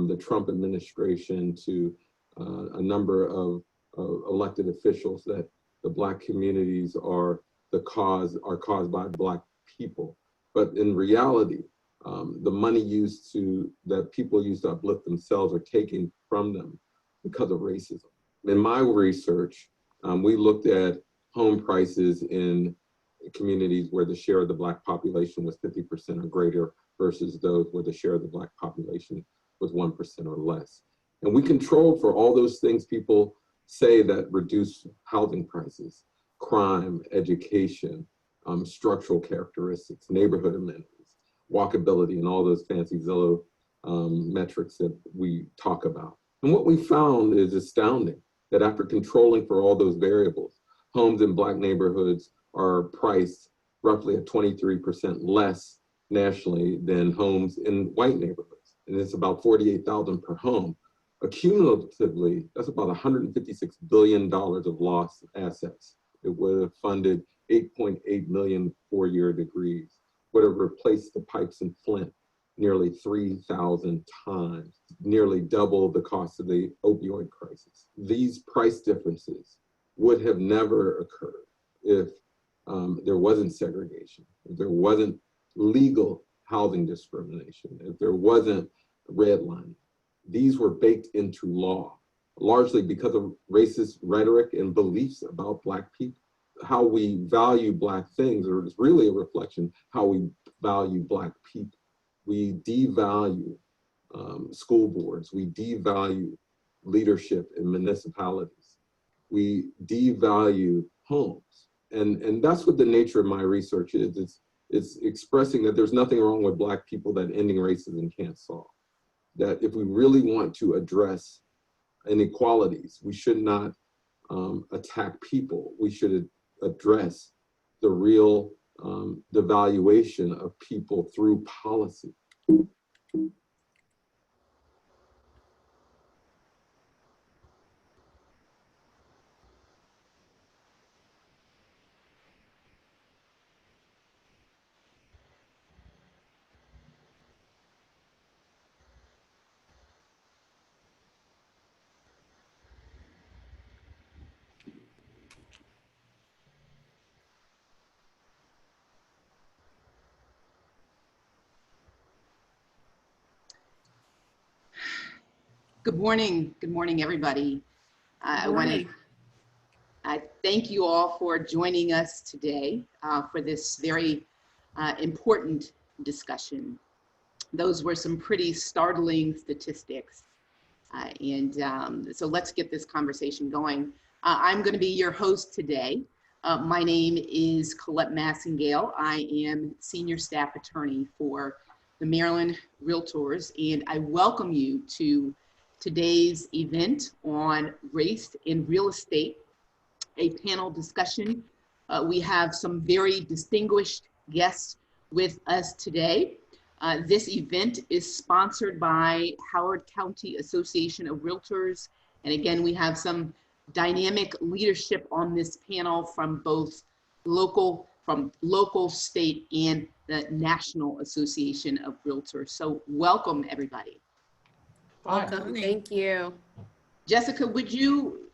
the Trump administration to a number of elected officials that the Black communities are caused by Black people. But in reality, the money that people use to uplift themselves are taken from them because of racism. In my research, we looked at home prices in communities where the share of the Black population was 50% or greater versus those where the share of the Black population was 1% or less. And we controlled for all those things people say that reduce housing prices: crime, education, structural characteristics, neighborhood amenities, walkability, and all those fancy Zillow metrics that we talk about. And what we found is astounding, that after controlling for all those variables, homes in Black neighborhoods are priced roughly at 23% less nationally than homes in white neighborhoods. And it's about $48,000 per home. Accumulatively, that's about $156 billion of lost assets. It would have funded 8.8 million four-year degrees, would have replaced the pipes in Flint nearly 3,000 times, nearly double the cost of the opioid crisis. These price differences would have never occurred if there wasn't segregation, if there wasn't legal housing discrimination, if there wasn't redlining. These were baked into law, largely because of racist rhetoric and beliefs about Black people. How we value Black things is really a reflection how we value Black people. We devalue school boards. We devalue leadership in municipalities. We devalue homes. And that's what the nature of my research is. It's expressing that there's nothing wrong with Black people that ending racism can't solve. That if we really want to address inequalities, we should not attack people. We should address the real devaluation of people through policy. Good morning, everybody. I want to thank you all for joining us today for this very important discussion. Those were some pretty startling statistics. So let's get this conversation going. I'm going to be your host today. My name is Colette Massingale. I am Senior Staff Attorney for the Maryland Realtors, and I welcome you to today's event on race in real estate, a panel discussion. We have some very distinguished guests with us today. This event is sponsored by Howard County Association of Realtors. And again, we have some dynamic leadership on this panel from both local, state, and the National Association of Realtors. So welcome, everybody. Welcome. Thank you. Jessica, would you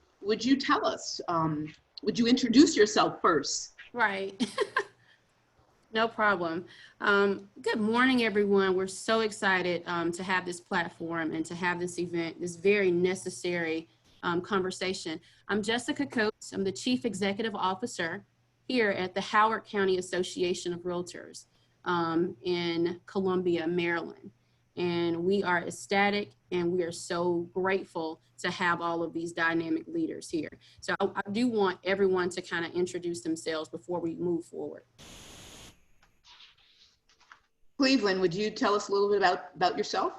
tell us, would you introduce yourself first? Right. No problem. Good morning, everyone. We're so excited to have this platform and to have this event, this very necessary conversation. I'm Jessica Coates. I'm the Chief Executive Officer here at the Howard County Association of Realtors in Columbia, Maryland. And we are ecstatic and we are so grateful to have all of these dynamic leaders here. So I do want everyone to kind of introduce themselves before we move forward. Cleveland, would you tell us a little bit about yourself?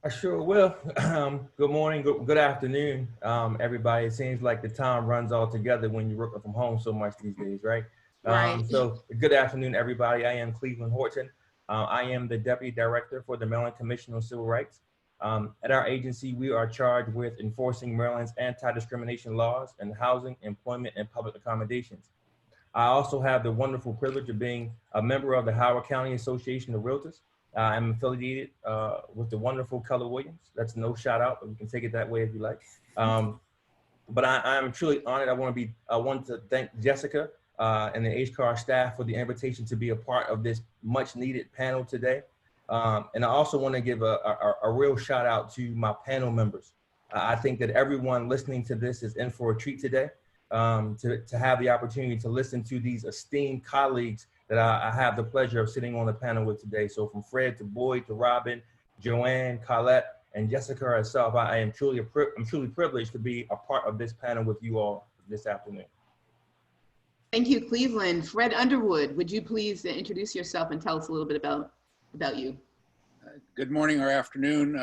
I sure will. Good morning, good afternoon, everybody. It seems like the time runs all together when you're working from home so much these days, right? Right. So good afternoon, everybody. I am Cleveland Horton. I am the Deputy Director for the Maryland Commission on Civil Rights. At our agency, we are charged with enforcing Maryland's anti-discrimination laws in housing, employment, and public accommodations. I also have the wonderful privilege of being a member of the Howard County Association of Realtors, I'm affiliated with the wonderful Keller Williams. That's no shout out, but you can take it that way if you like. But I'm truly honored. I want to thank Jessica and the HCAR staff for the invitation to be a part of this much needed panel today. And I also want to give a real shout out to my panel members. I think that everyone listening to this is in for a treat today, to have the opportunity to listen to these esteemed colleagues that I have the pleasure of sitting on the panel with today. So from Fred to Boyd to Robin, Joanne, Colette, and Jessica herself, I'm truly privileged to be a part of this panel with you all this afternoon. Thank you, Cleveland. Fred Underwood, would you please introduce yourself and tell us a little bit about you? Good morning or afternoon.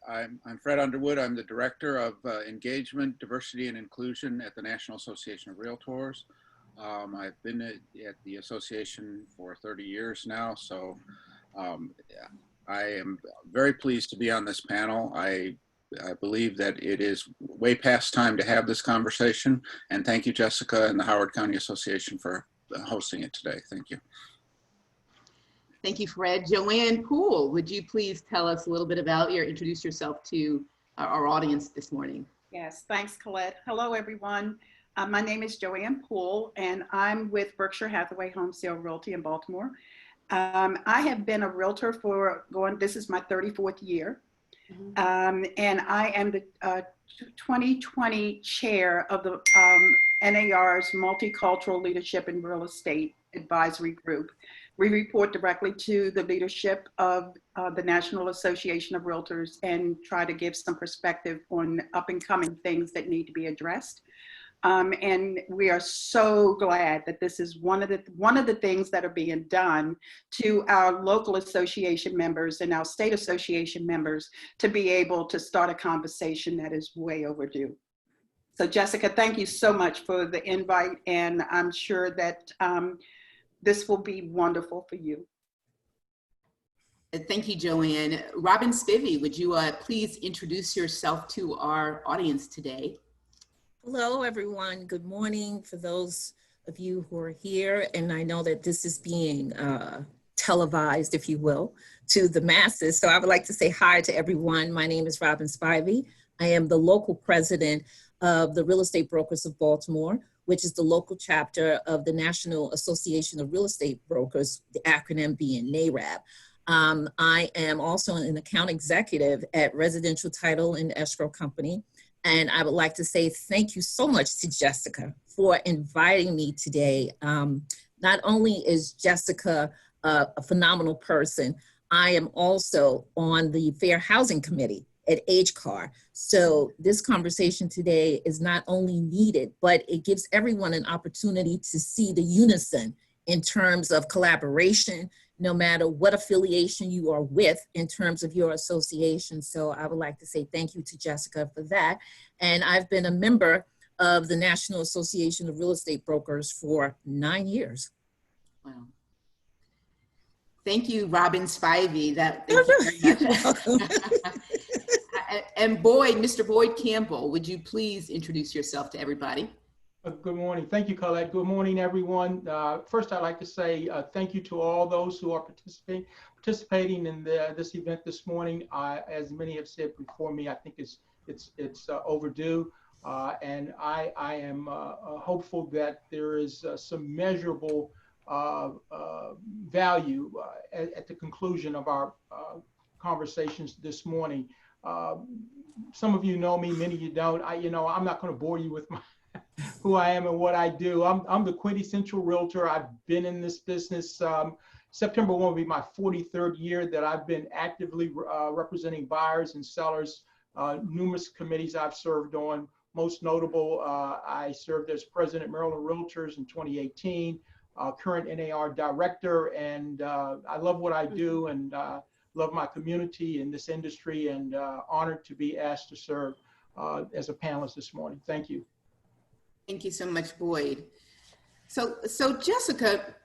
I'm Fred Underwood. I'm the Director of Engagement, Diversity, and Inclusion at the National Association of Realtors. I've been at the association for 30 years now, so I am very pleased to be on this panel. I believe that it is way past time to have this conversation, and thank you, Jessica, and the Howard County Association for hosting it today. Thank you. Thank you, Fred. Joanne Poole, would you please tell us a little bit about introduce yourself to our audience this morning? Yes, thanks, Colette. Hello, everyone. My name is Joanne Poole, and I'm with Berkshire Hathaway Home Sale Realty in Baltimore. I have been a realtor for this is my 34th year. And I am the 2020 chair of the NAR's Multicultural Leadership in Real Estate Advisory Group. We report directly to the leadership of the National Association of Realtors and try to give some perspective on up and coming things that need to be addressed. And we are so glad that this is one of the things that are being done to our local association members and our state association members to be able to start a conversation that is way overdue. So Jessica, thank you so much for the invite, and I'm sure that this will be wonderful for you. Thank you, Joanne. Robin Spivey, would you please introduce yourself to our audience today? Hello, everyone. Good morning for those of you who are here. And I know that this is being televised, if you will, to the masses. So I would like to say hi to everyone. My name is Robin Spivey. I am the local president of the Real Estate Brokers of Baltimore, which is the local chapter of the National Association of Real Estate Brokers, the acronym being NAREB. I am also an account executive at Residential Title and Escrow Company. And I would like to say thank you so much to Jessica for inviting me today. Not only is Jessica a phenomenal person, I am also on the Fair Housing Committee at HCAR. So this conversation today is not only needed, but it gives everyone an opportunity to see the unison in terms of collaboration, no matter what affiliation you are with in terms of your association. So I would like to say thank you to Jessica for that. And I've been a member of the National Association of Real Estate Brokers for 9 years. Wow. Thank you, Robin Spivey. Thank you very much. And Boyd, Mr. Boyd Campbell, would you please introduce yourself to everybody? Good morning. Thank you, Colette. Good morning, everyone. First, I'd like to say thank you to all those who are participating in this event this morning. As many have said before me, I think it's overdue, and I am hopeful that there is some measurable value at the conclusion of our conversations this morning. Some of you know me, many of you don't. I'm not going to bore you with who I am and what I do. I'm the quintessential realtor. I've been in this business. September 1 will be my 43rd year that I've been actively representing buyers and sellers. Numerous committees I've served on. Most notable, I served as president Maryland Realtors in 2018, current NAR director, and I love what I do and love my community in this industry, and honored to be asked to serve as a panelist this morning. Thank you. Thank you so much, Boyd. So Jessica,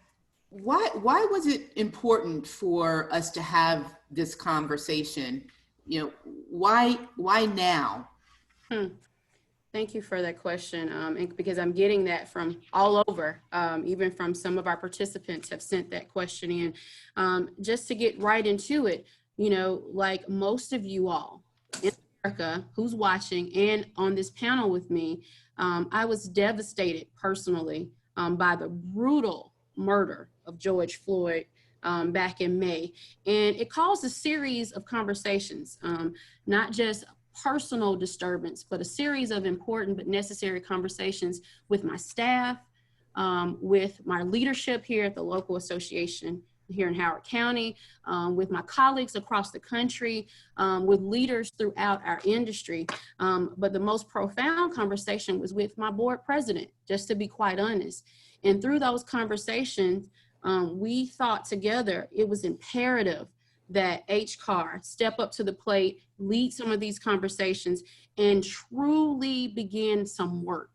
why was it important for us to have this conversation? Why now? Thank you for that question, and because I'm getting that from all over, even from some of our participants have sent that question in. Just to get right into it, you know, like most of you all in America who's watching and on this panel with me, I was devastated personally by the brutal murder of George Floyd back in May. And it caused a series of conversations, not just personal disturbance, but a series of important but necessary conversations with my staff, with my leadership here at the local association here in Howard County, with my colleagues across the country, with leaders throughout our industry. But the most profound conversation was with my board president, just to be quite honest. And through those conversations, we thought together it was imperative that HCAR step up to the plate, lead some of these conversations, and truly begin some work.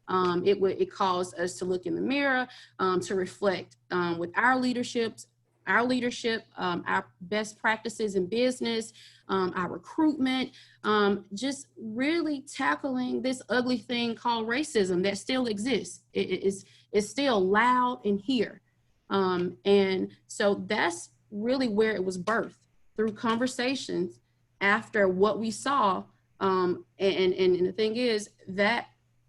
It caused us to look in the mirror, to reflect with our leadership, our best practices in business, our recruitment, just really tackling this ugly thing called racism that still exists. It's still loud in here. And so that's really where it was birthed, through conversations after what we saw. And the thing is, that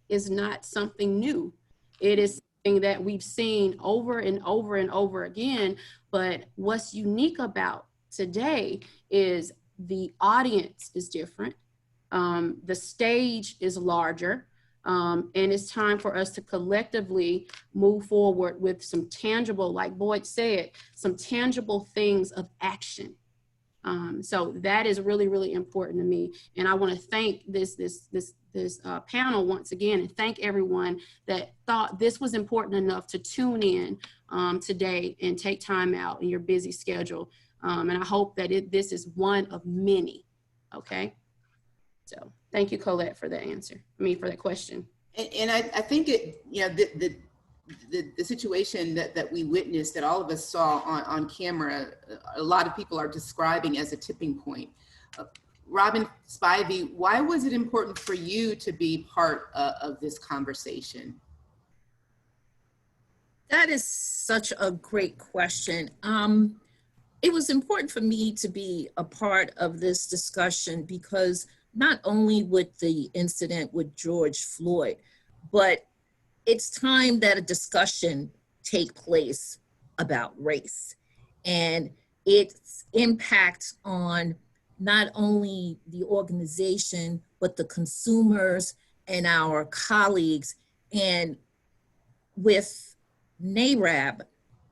is not something new. It is something that we've seen over and over and over again. But what's unique about today is the audience is different. The stage is larger. And it's time for us to collectively move forward with some tangible, like Boyd said, some tangible things of action. So that is really, really important to me. And I want to thank this panel once again, and thank everyone that thought this was important enough to tune in today and take time out in your busy schedule. And I hope that this is one of many. Okay. So thank you, Colette, for that answer. For that question. And I think the situation that we witnessed, that all of us saw on camera, a lot of people are describing as a tipping point. Robin Spivey, why was it important for you to be part of this conversation? That is such a great question. It was important for me to be a part of this discussion because not only with the incident with George Floyd, but it's time that a discussion take place about race and its impact on not only the organization, but the consumers and our colleagues. And with NARAB,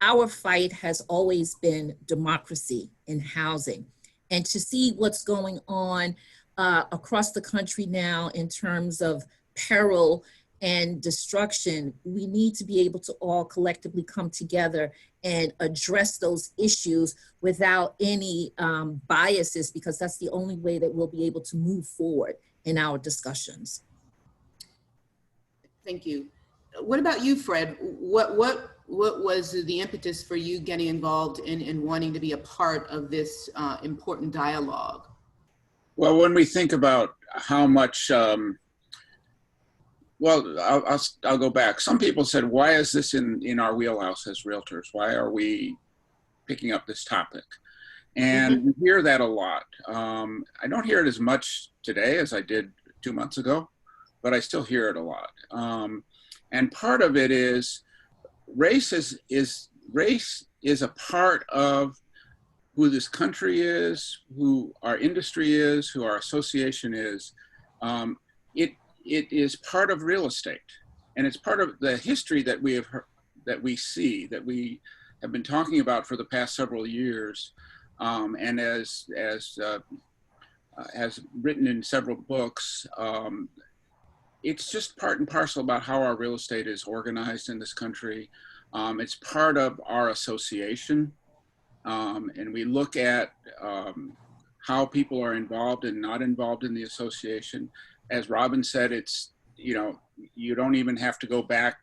our fight has always been democracy in housing. And to see what's going on across the country now in terms of peril and destruction, we need to be able to all collectively come together and address those issues without any biases, because that's the only way that we'll be able to move forward in our discussions. Thank you. What about you, Fred? What was the impetus for you getting involved in wanting to be a part of this important dialogue? Well, when we think about how much, I'll go back. Some people said, why is this in our wheelhouse as realtors? Why are we picking up this topic? And we hear that a lot. I don't hear it as much today as I did 2 months ago, but I still hear it a lot. And part of it is race is a part of who this country is, who our industry is, who our association is. It is part of real estate, and it's part of the history that we have been talking about for the past several years, and as written in several books. It's just part and parcel about how our real estate is organized in this country. It's part of our association. And we look at how people are involved and not involved in the association. As Robin said, it's, you don't even have to go back,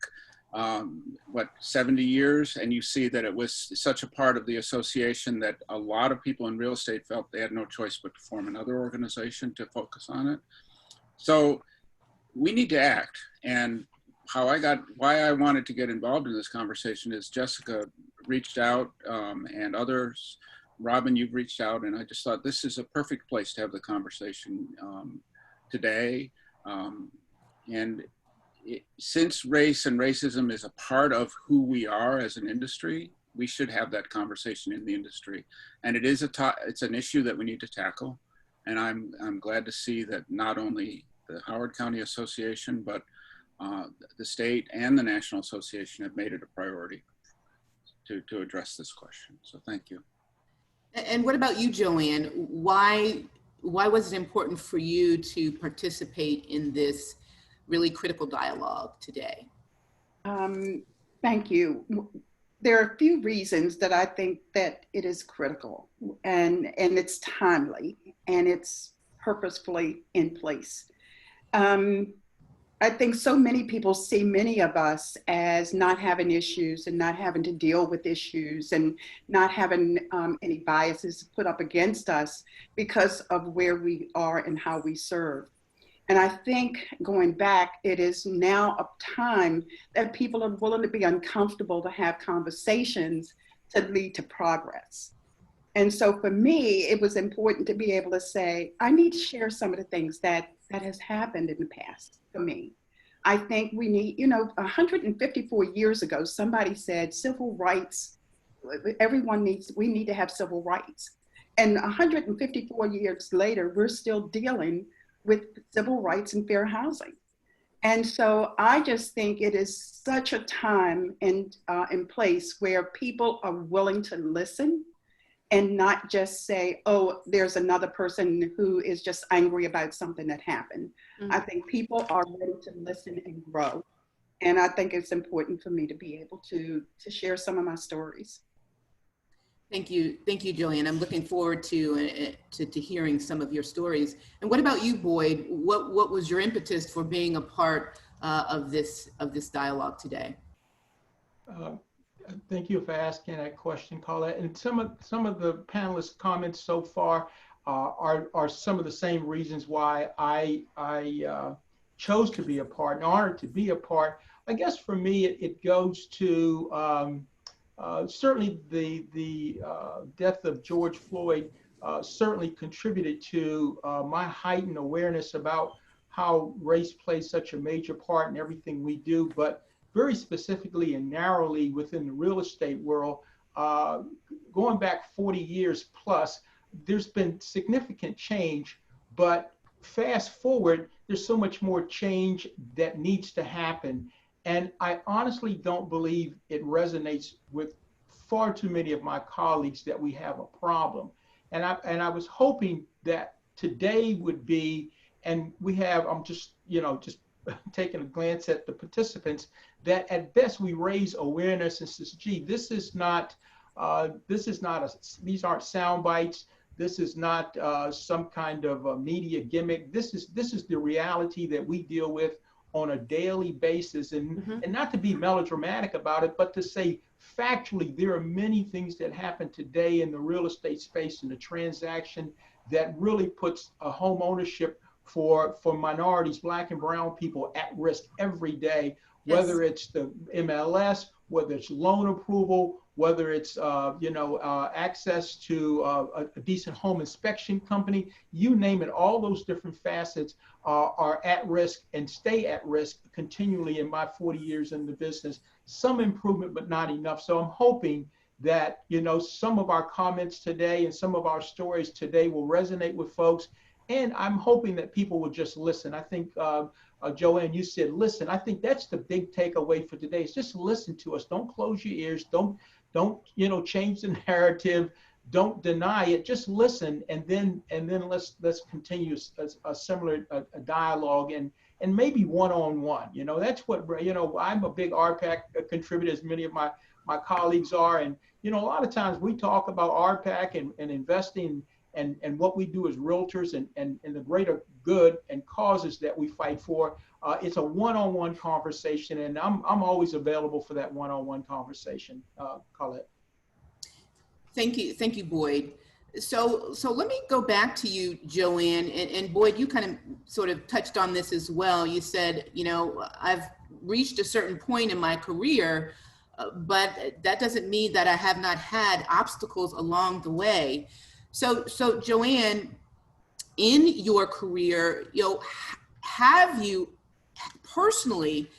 70 years, and you see that it was such a part of the association that a lot of people in real estate felt they had no choice but to form another organization to focus on it. So we need to act. And why I wanted to get involved in this conversation is Jessica reached out and others, Robin, you've reached out, and I just thought this is a perfect place to have the conversation today. Since race and racism is a part of who we are as an industry, we should have that conversation in the industry. And it's an issue that we need to tackle. And I'm glad to see that not only the Howard County Association, but the state and the National Association have made it a priority to address this question. So thank you. And what about you, Joanne? Why was it important for you to participate in this really critical dialogue today? Thank you. There are a few reasons that I think that it is critical, and it's timely, and it's purposefully in place. I think so many people see many of us as not having issues and not having to deal with issues and not having any biases put up against us because of where we are and how we serve. And I think going back, it is now a time that people are willing to be uncomfortable to have conversations to lead to progress. And so for me, it was important to be able to say, I need to share some of the things that has happened in the past for me. I think we need, 154 years ago, somebody said civil rights, we need to have civil rights. And 154 years later, we're still dealing with civil rights and fair housing. And so I just think it is such a time in place where people are willing to listen and not just say, oh, there's another person who is just angry about something that happened. Mm-hmm. I think people are ready to listen and grow. And I think it's important for me to be able to share some of my stories. Thank you, Julian. I'm looking forward to hearing some of your stories. And what about you, Boyd? What was your impetus for being a part of this dialogue today? Thank you for asking that question, Colette. And some of the panelists' comments so far are some of the same reasons why I chose to be a part, and honored to be a part. I guess for me, it goes to certainly the death of George Floyd certainly contributed to my heightened awareness about how race plays such a major part in everything we do, but very specifically and narrowly within the real estate world, going back 40 years plus, there's been significant change, but fast forward, there's so much more change that needs to happen. And I honestly don't believe it resonates with far too many of my colleagues that we have a problem. And I was hoping that today would be, and we have, I'm just taking a glance at the participants, that at best we raise awareness and says, gee, these aren't sound bites. This is not some kind of a media gimmick. This is the reality that we deal with on a daily basis, and not to be melodramatic about it, but to say factually, there are many things that happen today in the real estate space and the transaction that really puts a home ownership for minorities, Black and brown people at risk every day, whether it's the MLS, whether it's loan approval, whether it's access to a decent home inspection company, you name it, all those different facets are at risk and stay at risk continually in my 40 years in the business. Some improvement, but not enough. So I'm hoping that, some of our comments today and some of our stories today will resonate with folks. And I'm hoping that people will just listen. I think, Joanne, you said listen. I think that's the big takeaway for today is just listen to us. Don't close your ears. Don't change the narrative. Don't deny it. Just listen, and then let's continue a similar dialogue and maybe one-on-one. That's what I'm a big RPAC contributor, as many of my colleagues are, and a lot of times we talk about RPAC and investing. And what we do as realtors and the greater good and causes that we fight for, it's a one-on-one conversation, and I'm always available for that one-on-one conversation, Colette. Thank you, Boyd. So let me go back to you, Joanne, and Boyd, you kind of sort of touched on this as well. You said, you know, I've reached a certain point in my career, but that doesn't mean that I have not had obstacles along the way. So Joanne, in your career, you know, have you personally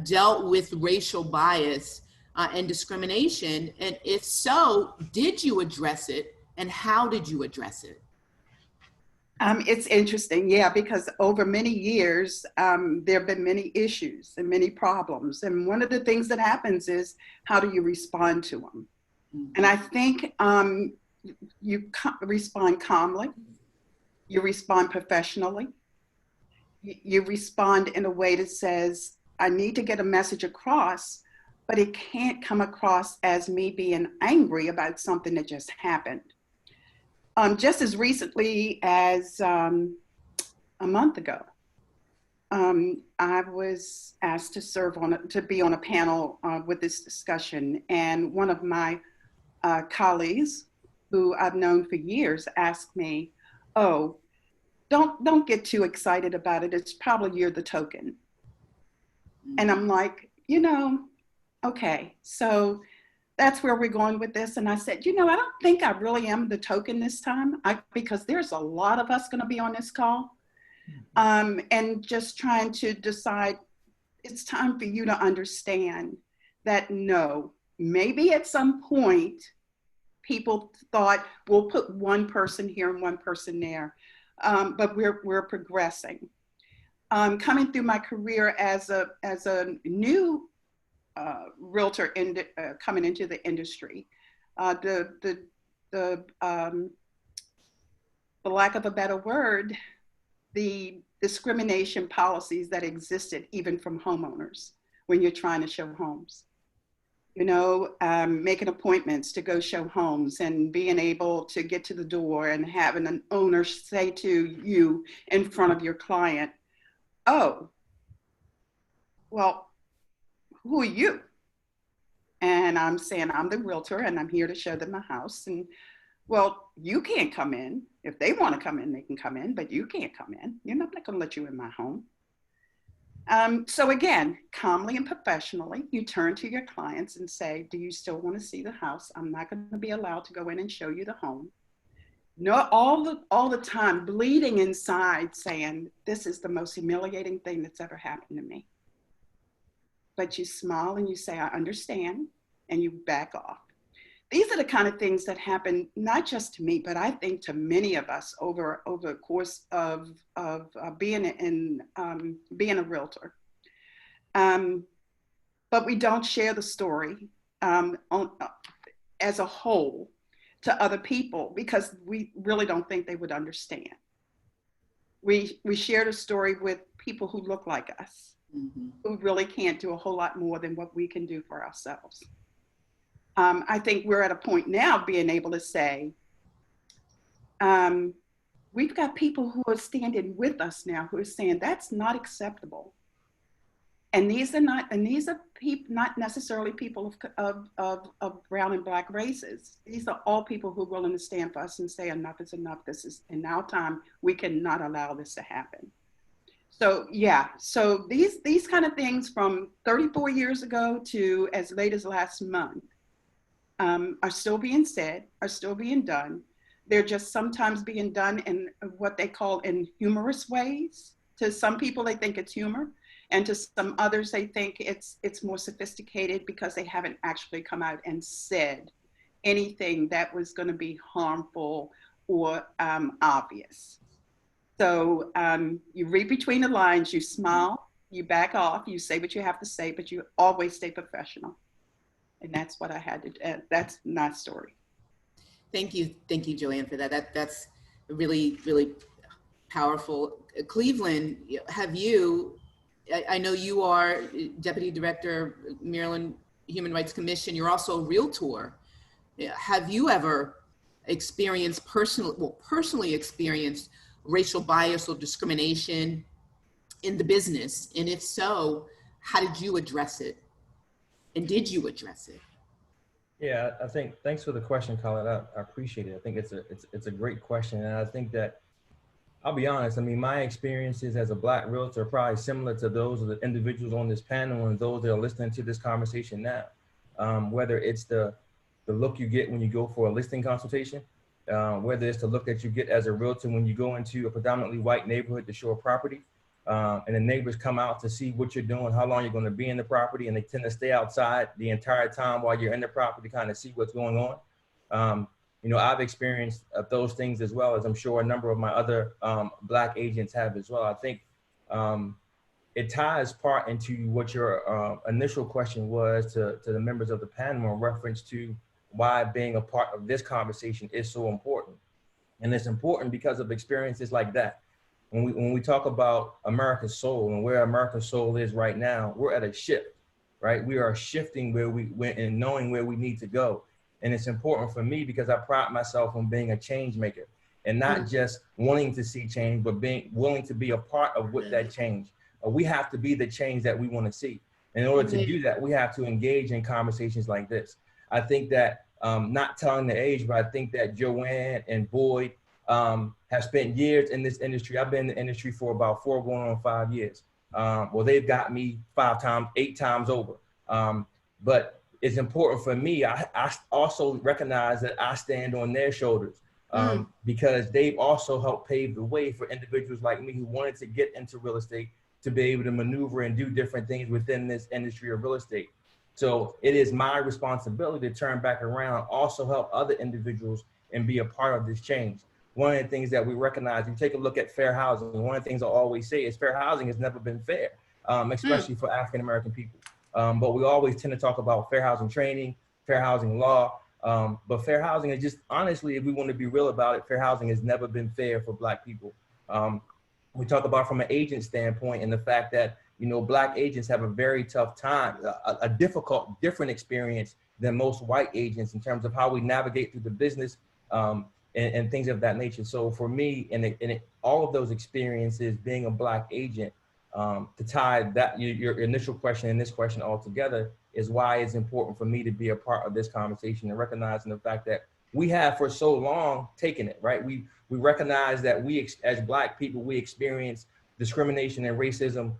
dealt with racial bias and discrimination? And if so, did you address it? And how did you address it? It's interesting, yeah, because over many years, there have been many issues and many problems. And one of the things that happens is, how do you respond to them? Mm-hmm. And I think you respond calmly, you respond professionally, you respond in a way that says, I need to get a message across, but it can't come across as me being angry about something that just happened. Just as recently as a month ago, I was asked to be on a panel with this discussion, and one of my colleagues, who I've known for years, asked me, "Oh, don't get too excited about it. It's probably you're the token." And I'm like, you know, okay, so that's where we're going with this. And I said, you know, I don't think I really am the token this time, because there's a lot of us going to be on this call, and just trying to decide, it's time for you to understand that no, maybe at some point people thought we'll put one person here and one person there, but we're progressing. Coming through my career as a new realtor coming into the industry, the lack of a better word, the discrimination policies that existed even from homeowners when you're trying to show homes. You know, making appointments to go show homes and being able to get to the door and having an owner say to you in front of your client, "Oh, well, who are you?" And I'm saying, "I'm the realtor and I'm here to show them a house." And, "Well, you can't come in. If they want to come in, they can come in, but you can't come in. You're not going to let you in my home." So again, calmly and professionally, you turn to your clients and say, "Do you still want to see the house? I'm not going to be allowed to go in and show you the home." No, all the time bleeding inside saying, "This is the most humiliating thing that's ever happened to me." But you smile and you say, "I understand," and you back off. These are the kind of things that happen, not just to me, but I think to many of us over the course of being a realtor. But we don't share the story as a whole to other people because we really don't think they would understand. We share the story with people who look like us, mm-hmm. who really can't do a whole lot more than what we can do for ourselves. I think we're at a point now being able to say, we've got people who are standing with us now who are saying that's not acceptable. And these are people, not necessarily people of brown and black races. These are all people who are willing to stand for us and say enough is enough. This is in our time. We cannot allow this to happen. So yeah, so these kind of things from 34 years ago to as late as last month are still being said, are still being done. They're just sometimes being done in what they call in humorous ways. To some people, they think it's humor. And to some others, they think it's more sophisticated because they haven't actually come out and said anything that was going to be harmful or obvious. So you read between the lines, you smile, you back off, you say what you have to say, but you always stay professional. And that's what I had to do. That's my story. Thank you, Joanne, for that. That's really, really powerful. Cleveland, have you? I know you are Deputy Director, Maryland Human Rights Commission. You're also a realtor. Have you ever experienced personally experienced racial bias or discrimination in the business? And if so, how did you address it? And did you address it? Yeah, I think, thanks for the question, Colin. I appreciate it. I think it's a great question. And I think that, I'll be honest, I mean, my experiences as a Black realtor are probably similar to those of the individuals on this panel and those that are listening to this conversation now. Whether it's the look you get when you go for a listing consultation, whether it's the look that you get as a realtor when you go into a predominantly white neighborhood to show a property, and the neighbors come out to see what you're doing, how long you're going to be in the property, and they tend to stay outside the entire time while you're in the property to kind of see what's going on. You know, I've experienced those things as well, as I'm sure a number of my other Black agents have as well. I think it ties part into what your initial question was to the members of the panel in reference to why being a part of this conversation is so important. And it's important because of experiences like that. When we talk about America's soul and where America's soul is right now, we're at a shift, right? We are shifting where we went and knowing where we need to go. And it's important for me because I pride myself on being a change maker and not just wanting to see change, but being willing to be a part of what that change. We have to be the change that we want to see. In order to do that, we have to engage in conversations like this. I think that, not telling the age, but I think that Joanne and Boyd have spent years in this industry. I've been in the industry for about 4 going on 5 years. Well, they've got me 5 times, 8 times over. But it's important for me. I also recognize that I stand on their shoulders because they've also helped pave the way for individuals like me who wanted to get into real estate to be able to maneuver and do different things within this industry of real estate. So it is my responsibility to turn back around, also help other individuals and be a part of this change. One of the things that we recognize, you take a look at fair housing, one of the things I always say is fair housing has never been fair, especially for African-American people. But we always tend to talk about fair housing training, fair housing law, but fair housing is just, honestly, if we want to be real about it, fair housing has never been fair for Black people. We talk about from an agent standpoint and the fact that, you know, Black agents have a very tough time, a difficult, different experience than most white agents in terms of how we navigate through the business and things of that nature. So for me, all of those experiences, being a Black agent, to tie that your initial question and this question all together is why it's important for me to be a part of this conversation and recognizing the fact that we have for so long taken it, right? We recognize that we, as Black people, we experience discrimination and racism,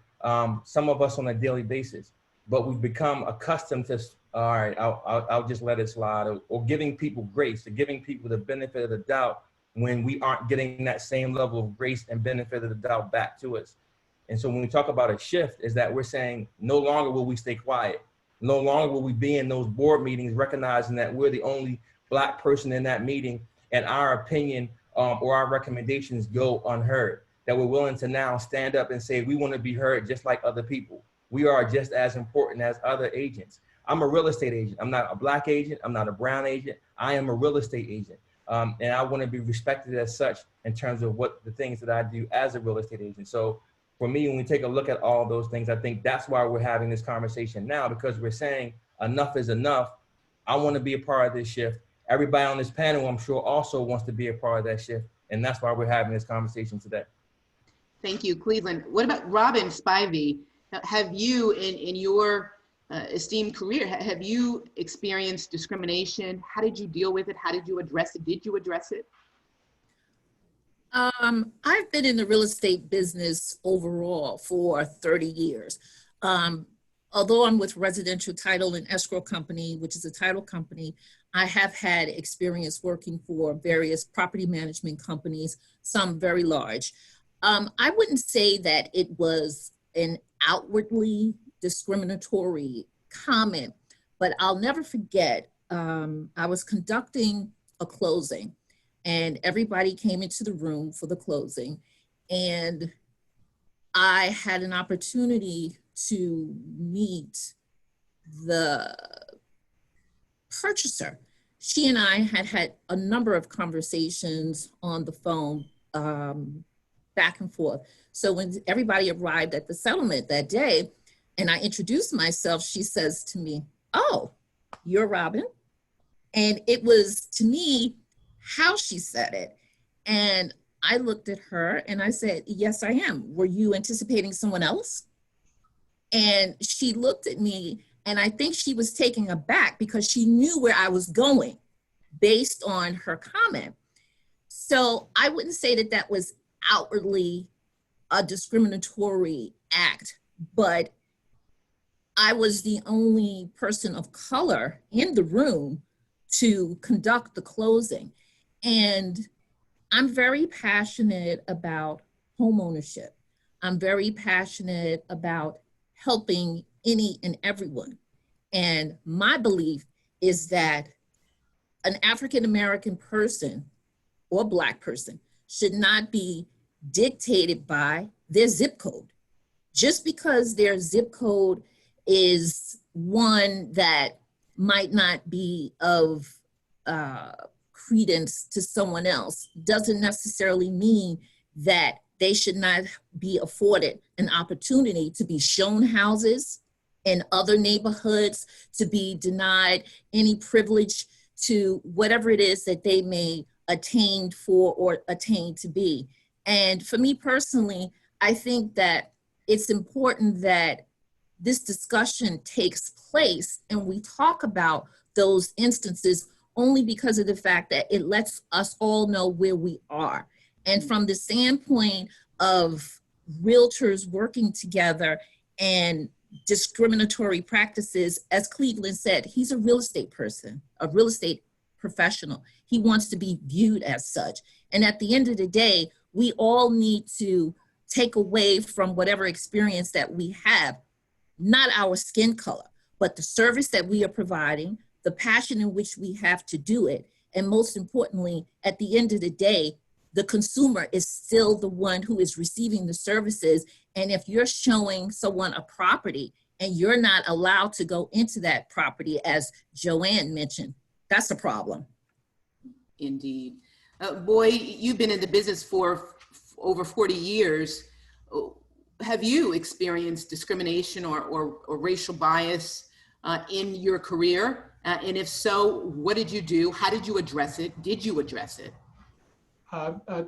some of us on a daily basis, but we've become accustomed to, all right, I'll just let it slide, or giving people grace, or giving people the benefit of the doubt when we aren't getting that same level of grace and benefit of the doubt back to us. And so when we talk about a shift, is that we're saying no longer will we stay quiet. No longer will we be in those board meetings recognizing that we're the only Black person in that meeting and our opinion or our recommendations go unheard. That we're willing to now stand up and say, we want to be heard just like other people. We are just as important as other agents. I'm a real estate agent. I'm not a Black agent. I'm not a brown agent. I am a real estate agent. And I want to be respected as such in terms of what the things that I do as a real estate agent. So for me, when we take a look at all those things, I think that's why we're having this conversation now, because we're saying enough is enough. I want to be a part of this shift. Everybody on this panel, I'm sure, also wants to be a part of that shift. And that's why we're having this conversation today. Thank you, Cleveland. What about Robin Spivey? Have you, in your esteemed career, have you experienced discrimination? How did you deal with it? How did you address it? Did you address it? I've been in the real estate business overall for 30 years. Although I'm with Residential Title and Escrow Company, which is a title company, I have had experience working for various property management companies, some very large. I wouldn't say that it was an outwardly discriminatory comment, but I'll never forget, I was conducting a closing and everybody came into the room for the closing, and I had an opportunity to meet the purchaser. She and I had had a number of conversations on the phone, back and forth. So when everybody arrived at the settlement that day and I introduced myself, she says to me, "Oh, you're Robin?" And it was, to me, how she said it. And I looked at her and I said, "Yes, I am. Were you anticipating someone else?" And she looked at me And I think she was taken aback because she knew where I was going based on her comment. So I wouldn't say that that was outwardly a discriminatory act, but I was the only person of color in the room to conduct the closing. And I'm very passionate about homeownership. I'm very passionate about helping any and everyone. And my belief is that an African-American person or Black person should not be dictated by their zip code. Just because their zip code is one that might not be of credence to someone else doesn't necessarily mean that they should not be afforded an opportunity to be shown houses in other neighborhoods, to be denied any privilege to whatever it is that they may attain for or attain to be. And for me personally, I think that it's important that this discussion takes place and we talk about those instances only because of the fact that it lets us all know where we are. And from the standpoint of realtors working together and discriminatory practices, as Cleveland said, he's a real estate person, a real estate professional. He wants to be viewed as such. And at the end of the day, we all need to take away from whatever experience that we have, not our skin color, but the service that we are providing, the passion in which we have to do it. And most importantly, at the end of the day, the consumer is still the one who is receiving the services. And if you're showing someone a property and you're not allowed to go into that property, as Joanne mentioned, that's a problem. Indeed. Boy, you've been in the business for over 40 years. Have you experienced discrimination or racial bias in your career? And if so, what did you do? How did you address it? Did you address it?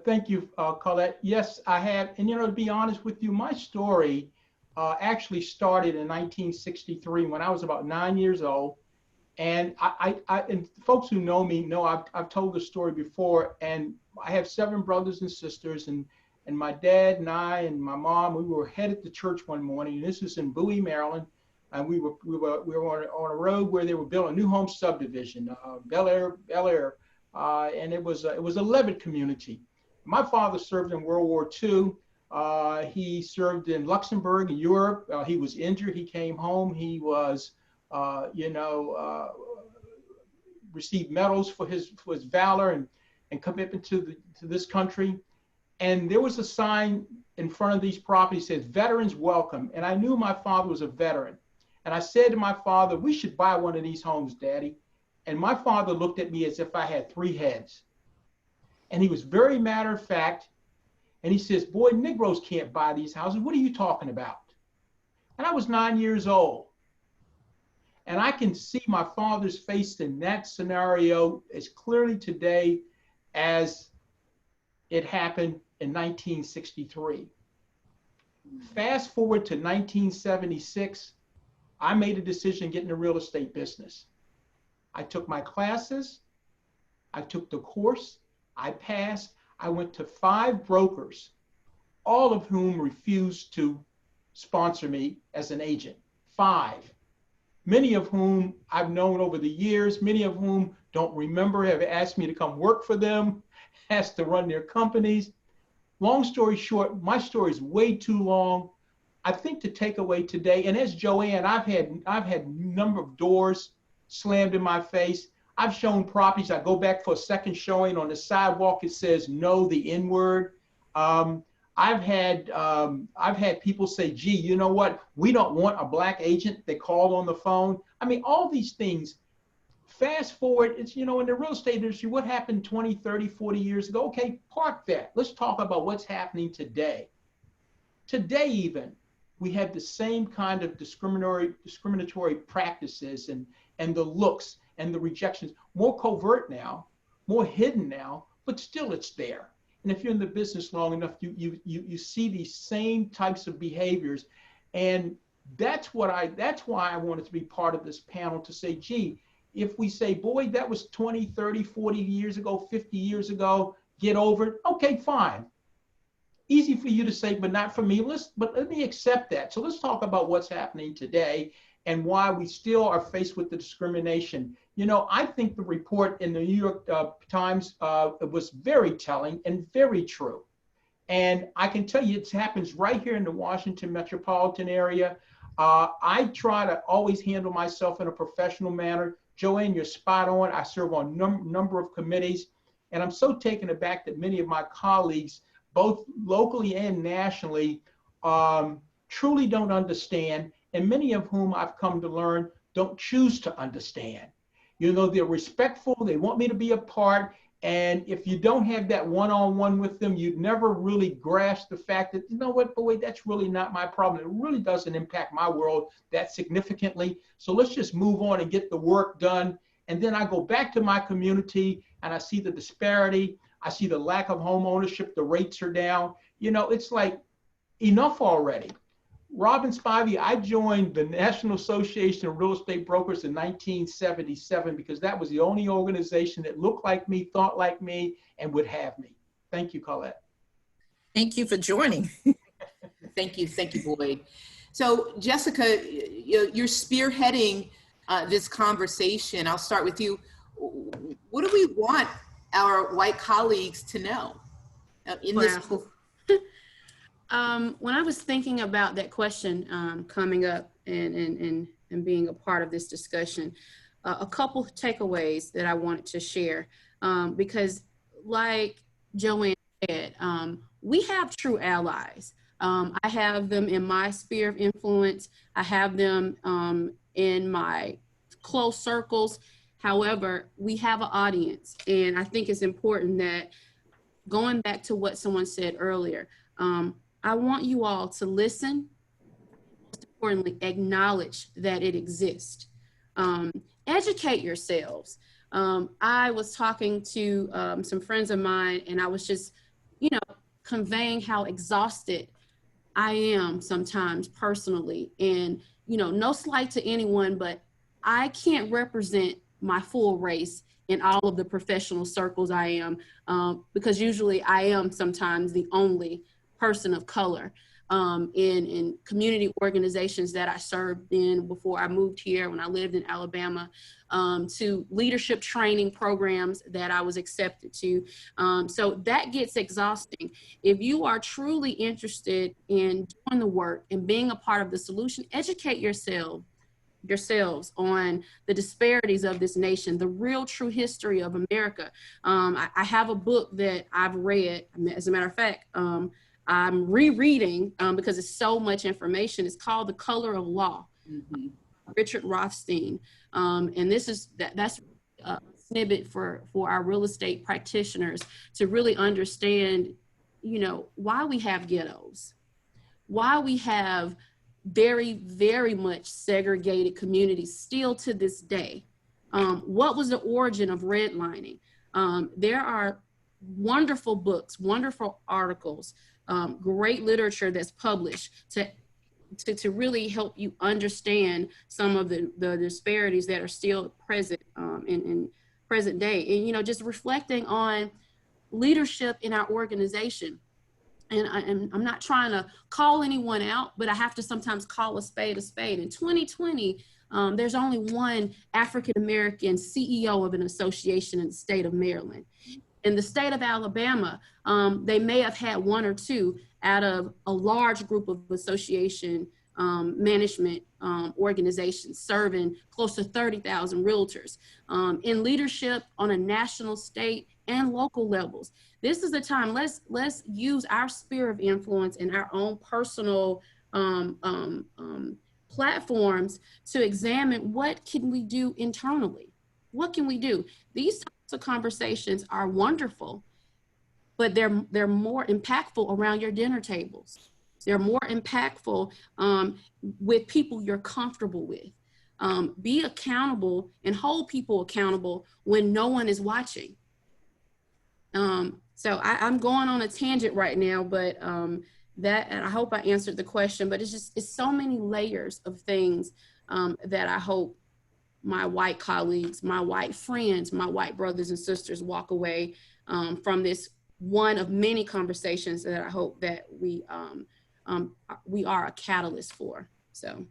Thank you, Colette. Yes, I have. And, to be honest with you, my story actually started in 1963 when I was about 9 years old. And and folks who know me know I've told the story before. And I have 7 brothers and sisters. And my dad and I and my mom, we were headed to church one morning. And this was in Bowie, Maryland. And we were on a road where they were building a new home subdivision, Bel Air. And it was a Levitt community. My father served in World War II. He served in Luxembourg in Europe. He was injured. He came home. He was, received medals for his valor and commitment to this country. And there was a sign in front of these properties that says "Veterans Welcome." And I knew my father was a veteran. And I said to my father, "We should buy one of these homes, Daddy." And my father looked at me as if I had 3 heads. And he was very matter of fact. And he says, "Boy, Negroes can't buy these houses. What are you talking about?" And I was 9 years old. And I can see my father's face in that scenario as clearly today as it happened in 1963. Fast forward to 1976, I made a decision to get in the real estate business. I took my classes, I took the course, I passed. I went to 5 brokers, all of whom refused to sponsor me as an agent. 5. Many of whom I've known over the years, many of whom don't remember, have asked me to come work for them, asked to run their companies. Long story short, my story is way too long. I think to take away today, and as Joanne, I've had a number of doors slammed in my face. I've shown properties. I go back for a second showing. On the sidewalk, it says "No," the N word. I've had people say, "Gee, you know what? We don't want a Black agent." They called on the phone. I mean, all these things. Fast forward, it's, in the real estate industry, what happened 20, 30, 40 years ago? Okay, park that. Let's talk about what's happening today. Today, even, we have the same kind of discriminatory practices and the looks and the rejections, more covert now, more hidden now, but still it's there. And if you're in the business long enough, you see these same types of behaviors. And That's why I wanted to be part of this panel, to say, gee, if we say, boy, that was 20, 30, 40 years ago, 50 years ago, get over it. Okay, fine. Easy for you to say, but not for me. But let me accept that. So let's talk about what's happening today and why we still are faced with the discrimination. You know, I think the report in the New York Times was very telling and very true. And I can tell you it happens right here in the Washington metropolitan area. I try to always handle myself in a professional manner. Joanne, you're spot on. I serve on a number of committees, and I'm so taken aback that many of my colleagues, both locally and nationally, truly don't understand, and many of whom I've come to learn don't choose to understand. You know, they're respectful, they want me to be a part, and if you don't have that one-on-one with them, you'd never really grasp the fact that, you know what, boy, that's really not my problem. It really doesn't impact my world that significantly. So let's just move on and get the work done. And then I go back to my community and I see the disparity. I see the lack of home ownership. The rates are down. You know, it's like, enough already. Robin Spivey, I joined the National Association of Real Estate Brokers in 1977 because that was the only organization that looked like me, thought like me, and would have me. Thank you, Colette. Thank you for joining. Thank you, Boyd. So Jessica, you're spearheading this conversation. I'll start with you. What do we want our white colleagues to know in this? When I was thinking about that question coming up and being a part of this discussion, a couple takeaways that I wanted to share, because like Joanne said, we have true allies. I have them in my sphere of influence. I have them in my close circles. However, we have an audience, and I think it's important that, going back to what someone said earlier, I want you all to listen, most importantly, acknowledge that it exists. Educate yourselves. I was talking to some friends of mine, and I was just, conveying how exhausted I am sometimes personally. And, no slight to anyone, but I can't represent my full race in all of the professional circles I am, because usually I am sometimes the only person of color in community organizations that I served in before I moved here when I lived in Alabama, to leadership training programs that I was accepted to. So that gets exhausting. If you are truly interested in doing the work and being a part of the solution, educate yourselves on the disparities of this nation, the real true history of America. I have a book that I've read, as a matter of fact, I'm rereading because it's so much information. It's called The Color of Law, Richard Rothstein. And that's a snippet for our real estate practitioners to really understand, why we have ghettos, why we have very, very much segregated communities still to this day. What was the origin of redlining? There are wonderful books, wonderful articles, great literature that's published to really help you understand some of the disparities that are still present in present day. And, just reflecting on leadership in our organization. And I'm not trying to call anyone out, but I have to sometimes call a spade a spade. In 2020, there's only one African-American CEO of an association in the state of Maryland. In the state of Alabama, they may have had one or two out of a large group of association management organizations serving close to 30,000 realtors in leadership on a national, state, and local levels. This is the time, let's use our sphere of influence and our own personal platforms to examine what can we do internally. What can we do? These types of conversations are wonderful, but they're more impactful around your dinner tables. They're more impactful with people you're comfortable with. Be accountable and hold people accountable when no one is watching. So I'm going on a tangent right now, but that, and I hope I answered the question, but it's so many layers of things that I hope my white colleagues, my white friends, my white brothers and sisters walk away from this one of many conversations that I hope that we are a catalyst for. So.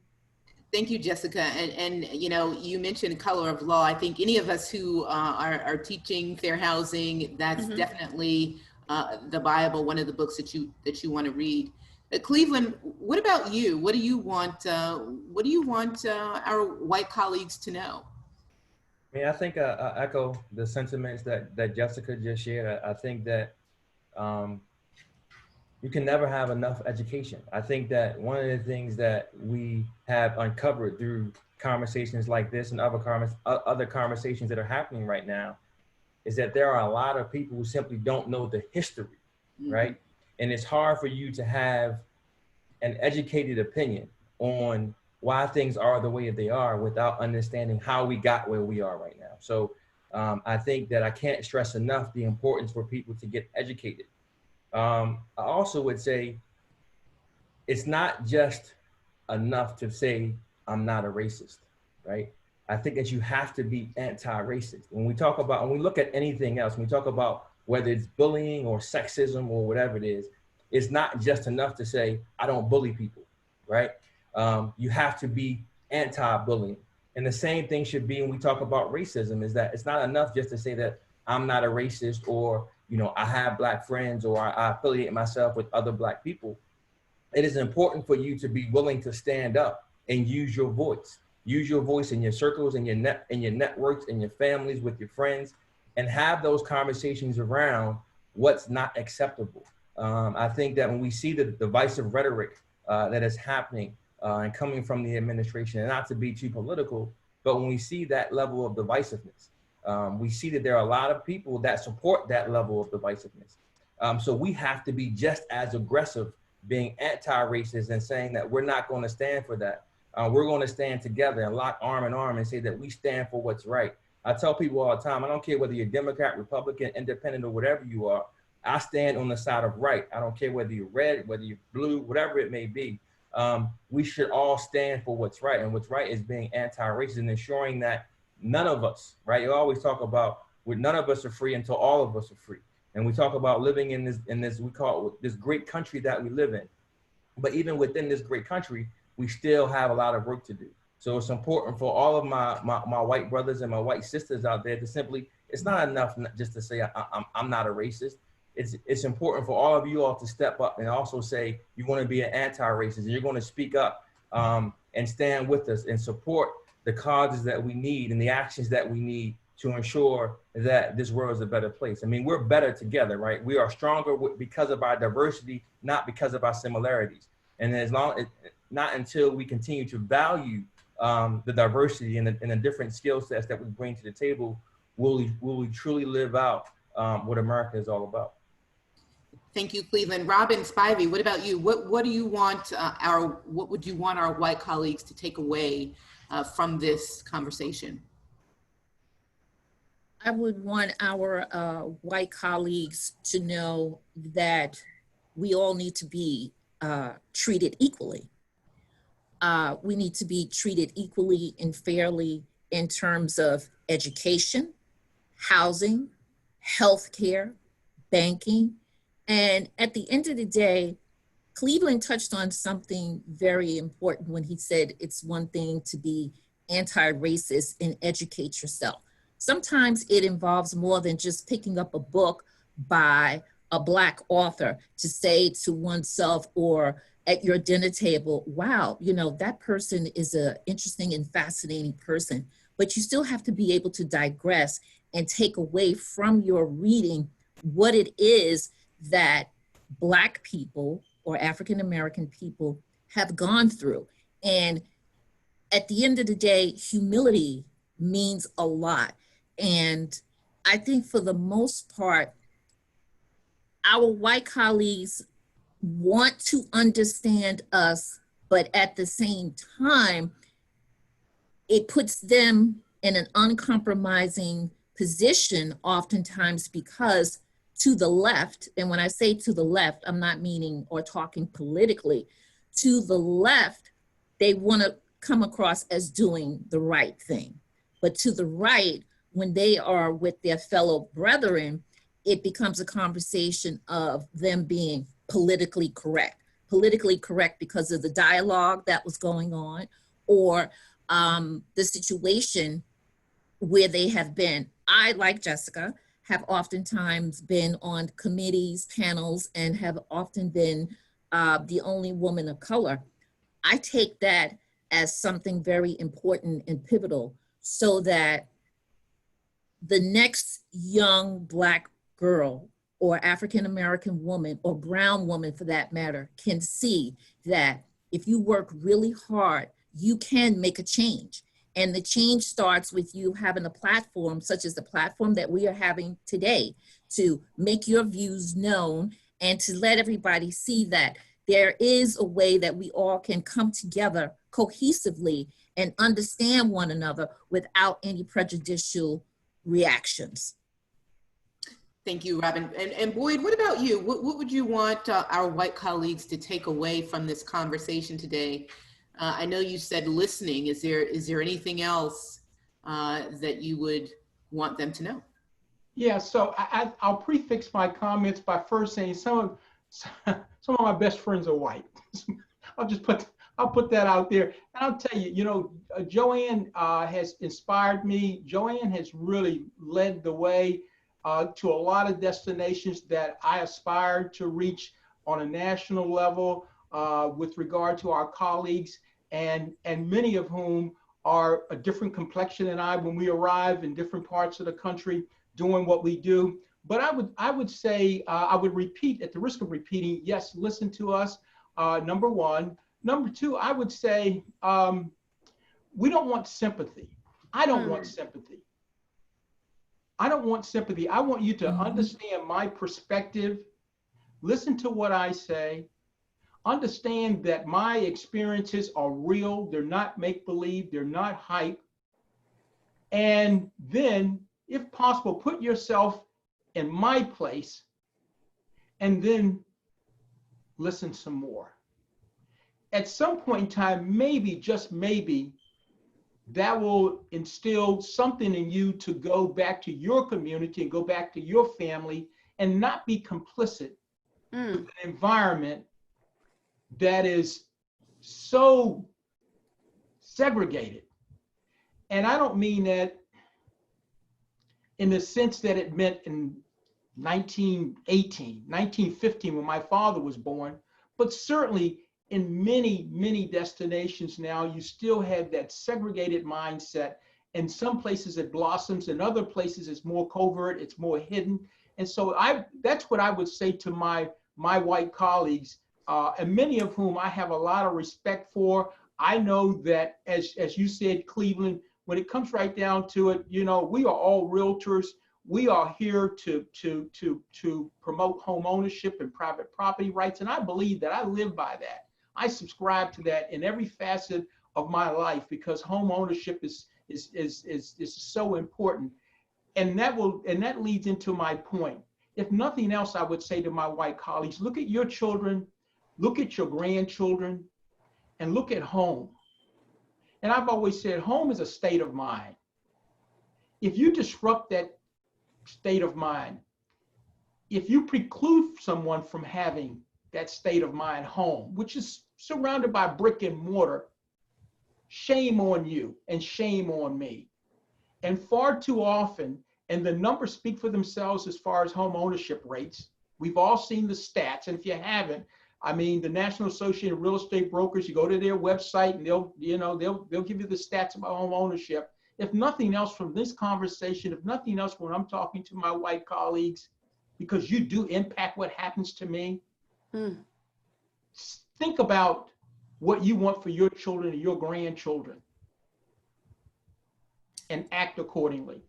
Thank you, Jessica. And you know, you mentioned color of law. I think any of us who are teaching fair housing, that's definitely the Bible, one of the books that you want to read. Cleveland, what about you? What do you want? What do you want our white colleagues to know? I mean, I think I echo the sentiments that Jessica just shared. I think that you can never have enough education. I think that one of the things that we have uncovered through conversations like this and other conversations that are happening right now is that there are a lot of people who simply don't know the history, right? And it's hard for you to have an educated opinion on why things are the way that they are without understanding how we got where we are right now. So I think that I can't stress enough the importance for people to get educated. I also would say it's not just enough to say I'm not a racist, right? I think that you have to be anti-racist. When we look at anything else, when we talk about whether it's bullying or sexism or whatever it is, it's not just enough to say I don't bully people, right? You have to be anti-bullying. And the same thing should be when we talk about racism, is that it's not enough just to say that I'm not a racist, or you know, I have Black friends, or I affiliate myself with other Black people. It is important for you to be willing to stand up and use your voice. Use your voice in your circles, in your networks, in your families, with your friends, and have those conversations around what's not acceptable. I think that when we see the divisive rhetoric that is happening and coming from the administration, and not to be too political, but when we see that level of divisiveness, we see that there are a lot of people that support that level of divisiveness. So we have to be just as aggressive being anti-racist and saying that we're not going to stand for that. We're going to stand together and lock arm in arm and say that we stand for what's right. I tell people all the time, I don't care whether you're Democrat, Republican, Independent, or whatever you are, I stand on the side of right. I don't care whether you're red, whether you're blue, whatever it may be. We should all stand for what's right. And what's right is being anti-racist and ensuring that none of us, right? You always talk about none of us are free until all of us are free. And we talk about living in this, we call it this great country that we live in. But even within this great country, we still have a lot of work to do. So it's important for all of my white brothers and my white sisters out there to simply, it's not enough just to say I'm not a racist. It's important for all of you all to step up and also say you want to be an anti-racist and you're going to speak up and stand with us and support the causes that we need and the actions that we need to ensure that this world is a better place. I mean, we're better together, right? We are stronger because of our diversity, not because of our similarities. And not until we continue to value the diversity and the different skill sets that we bring to the table will we truly live out what America is all about. Thank you, Cleveland. Robin, Spivey, what about you? What do you want what would you want our white colleagues to take away from this conversation? I would want our white colleagues to know that we all need to be treated equally. We need to be treated equally and fairly in terms of education, housing, healthcare, banking. And at the end of the day, Cleveland touched on something very important when he said it's one thing to be anti-racist and educate yourself. Sometimes it involves more than just picking up a book by a Black author to say to oneself or at your dinner table, wow, you know, that person is an interesting and fascinating person. But you still have to be able to digress and take away from your reading what it is that Black people or African-American people have gone through. And at the end of the day, humility means a lot. And I think for the most part, our white colleagues want to understand us, but at the same time, it puts them in an uncompromising position oftentimes because to the left, and when I say to the left, I'm not meaning or talking politically, to the left, they want to come across as doing the right thing. But to the right, when they are with their fellow brethren, it becomes a conversation of them being politically correct because of the dialogue that was going on, or the situation where they have been. I, like Jessica, have oftentimes been on committees, panels, and have often been the only woman of color. I take that as something very important and pivotal, so that the next young Black girl or African-American woman or brown woman for that matter can see that if you work really hard, you can make a change. And the change starts with you having a platform such as the platform that we are having today to make your views known and to let everybody see that there is a way that we all can come together cohesively and understand one another without any prejudicial reactions. Thank you, Robin. And Boyd, what about you? What would you want our white colleagues to take away from this conversation today? I know you said listening. Is there anything else that you would want them to know? Yeah, so I'll prefix my comments by first saying some of my best friends are white. I'll put that out there. And I'll tell you, Joanne has inspired me. Joanne has really led the way to a lot of destinations that I aspire to reach on a national level with regard to our colleagues, and many of whom are a different complexion than I when we arrive in different parts of the country doing what we do. But I would say, I would repeat, at the risk of repeating, yes, listen to us, number one. Number two, I would say, we don't want sympathy. I don't want sympathy. I don't want sympathy. I want you to understand my perspective, listen to what I say, understand that my experiences are real. They're not make-believe, they're not hype. And then, if possible, put yourself in my place and then listen some more. At some point in time, maybe, just maybe, that will instill something in you to go back to your community and go back to your family and not be complicit with an environment that is so segregated. And I don't mean that in the sense that it meant in 1918, 1915, when my father was born, but certainly in many, many destinations now, you still have that segregated mindset. In some places it blossoms, in other places it's more covert, it's more hidden. And so that's what I would say to my white colleagues, and many of whom I have a lot of respect for. I know that, as you said, Cleveland, when it comes right down to it, we are all realtors. We are here to promote home ownership and private property rights. And I believe that. I live by that. I subscribe to that in every facet of my life, because home ownership is so important. And that leads into my point. If nothing else, I would say to my white colleagues, look at your children, look at your grandchildren, and look at home. And I've always said home is a state of mind. If you disrupt that state of mind, if you preclude someone from having that state of mind, home, which is surrounded by brick and mortar, shame on you and shame on me. And far too often, and the numbers speak for themselves as far as home ownership rates. We've all seen the stats, and if you haven't, I mean, the National Association of Real Estate Brokers, you go to their website and they'll give you the stats about home ownership. If nothing else from this conversation, if nothing else when I'm talking to my white colleagues, because you do impact what happens to me, think about what you want for your children and your grandchildren and act accordingly.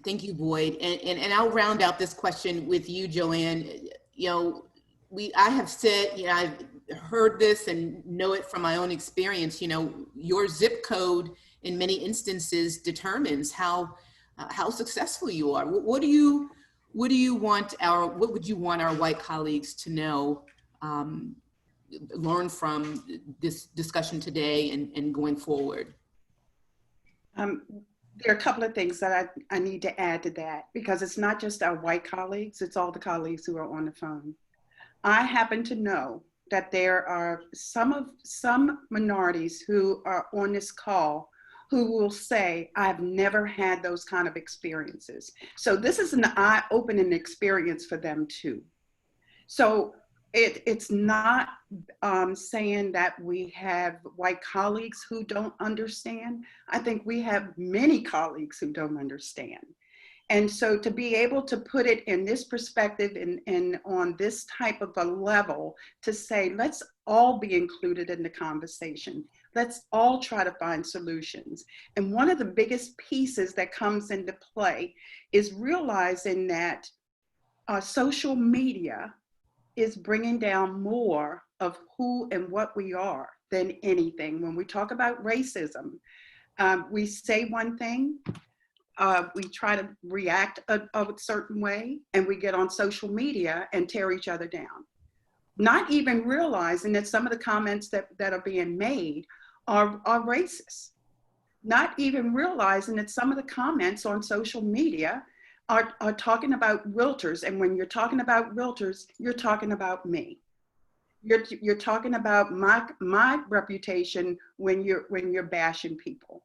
Thank you, Boyd. And I'll round out this question with you, Joanne. I have said, I've heard this and know it from my own experience, your zip code in many instances determines how successful you are. What do what would you want our white colleagues to know, learn from this discussion today and going forward? There are a couple of things that I need to add to that, because it's not just our white colleagues, it's all the colleagues who are on the phone. I happen to know that there are some minorities who are on this call who will say, I've never had those kind of experiences. So this is an eye-opening experience for them too. So it's not saying that we have white colleagues who don't understand. I think we have many colleagues who don't understand. And so to be able to put it in this perspective and on this type of a level to say, let's all be included in the conversation. Let's all try to find solutions. And one of the biggest pieces that comes into play is realizing that social media is bringing down more of who and what we are than anything. When we talk about racism, we say one thing, we try to react a certain way, and we get on social media and tear each other down. Not even realizing that some of the comments that are being made are racist. Not even realizing that some of the comments on social media are talking about realtors. And when you're talking about realtors, you're talking about me. You're talking about my reputation when you're bashing people.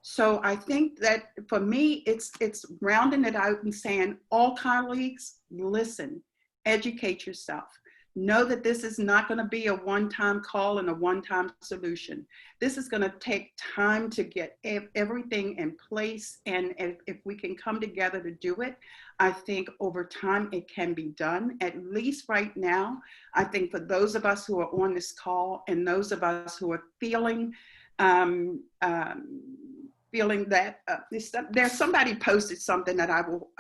So I think that for me, it's rounding it out and saying, all colleagues, listen, educate yourself. Know that this is not going to be a one-time call and a one-time solution. This is going to take time to get everything in place. And if we can come together to do it, I think over time it can be done. At least right now, I think for those of us who are on this call and those of us who are feeling that there's somebody posted something that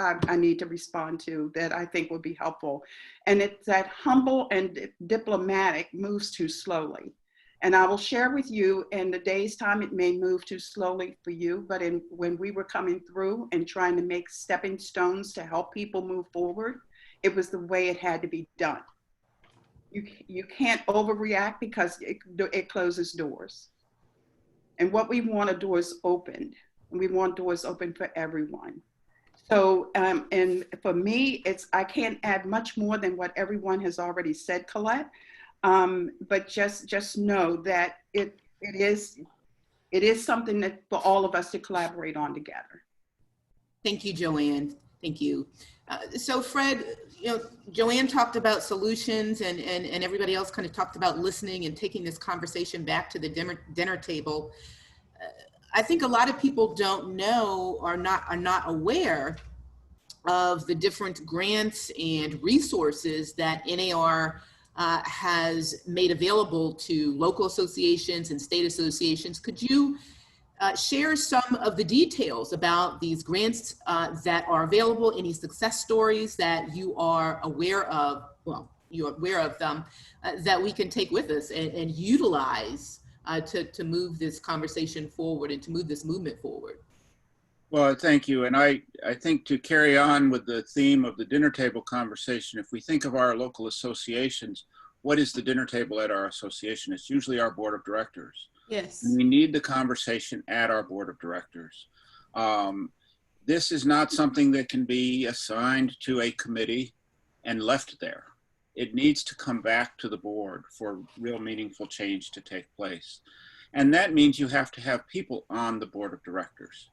I need to respond to that I think will be helpful. And it's that humble and diplomatic moves too slowly. And I will share with you, in the day's time, it may move too slowly for you, but when we were coming through and trying to make stepping stones to help people move forward, it was the way it had to be done. You can't overreact because it closes doors. And what we want are doors opened. And we want doors open for everyone. So, and for me, I can't add much more than what everyone has already said, Colette. But just know that it is something that for all of us to collaborate on together. Thank you, Joanne. Thank you. So Fred, Joanne talked about solutions and everybody else kind of talked about listening and taking this conversation back to the dinner table. I think a lot of people don't know or are not aware of the different grants and resources that NAR has made available to local associations and state associations. Could you share some of the details about these grants that are available, any success stories that you are aware of, well, you're aware of them, that we can take with us and utilize to move this conversation forward and to move this movement forward? Well, thank you. And I think to carry on with the theme of the dinner table conversation, if we think of our local associations, what is the dinner table at our association? It's usually our board of directors. Yes. And we need the conversation at our board of directors. This is not something that can be assigned to a committee and left there. It needs to come back to the board for real meaningful change to take place. And that means you have to have people on the board of directors.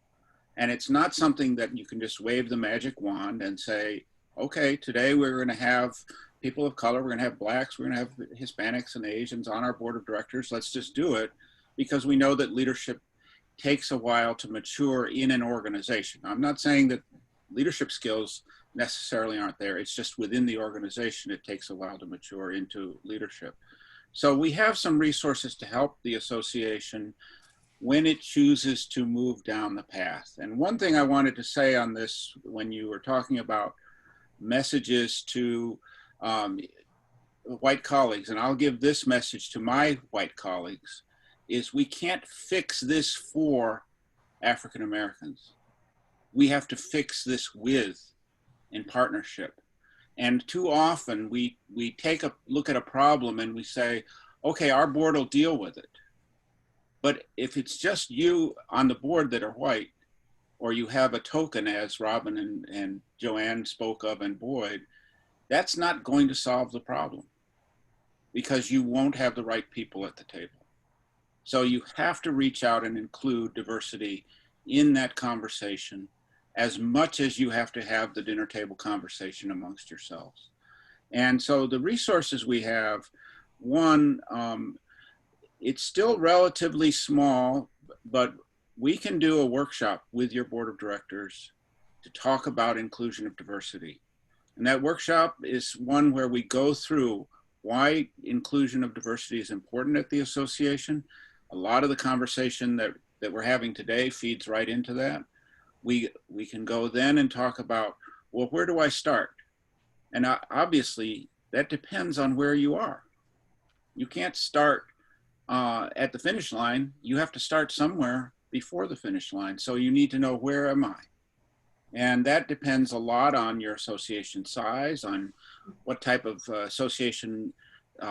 And it's not something that you can just wave the magic wand and say, okay, today we're going to have people of color, we're going to have Blacks, we're going to have Hispanics and Asians on our board of directors. Let's just do it, because we know that leadership takes a while to mature in an organization. I'm not saying that leadership skills necessarily aren't there. It's just within the organization, it takes a while to mature into leadership. So we have some resources to help the association when it chooses to move down the path. And one thing I wanted to say on this, when you were talking about messages to white colleagues, and I'll give this message to my white colleagues, is we can't fix this for African Americans. We have to fix this with in partnership. And too often we take a look at a problem and we say, okay, our board will deal with it. But if it's just you on the board that are white, or you have a token, as Robin and Joanne spoke of, and Boyd, that's not going to solve the problem, because you won't have the right people at the table. So you have to reach out and include diversity in that conversation as much as you have to have the dinner table conversation amongst yourselves. And so the resources we have, one, it's still relatively small, but we can do a workshop with your board of directors to talk about inclusion of diversity. And that workshop is one where we go through why inclusion of diversity is important at the association. A lot of the conversation that we're having today feeds right into that. We can go then and talk about, well, where do I start? And obviously that depends on where you are. You can't start at the finish line. You have to start somewhere before the finish line. So you need to know, where am I? And that depends a lot on your association size, on what type of association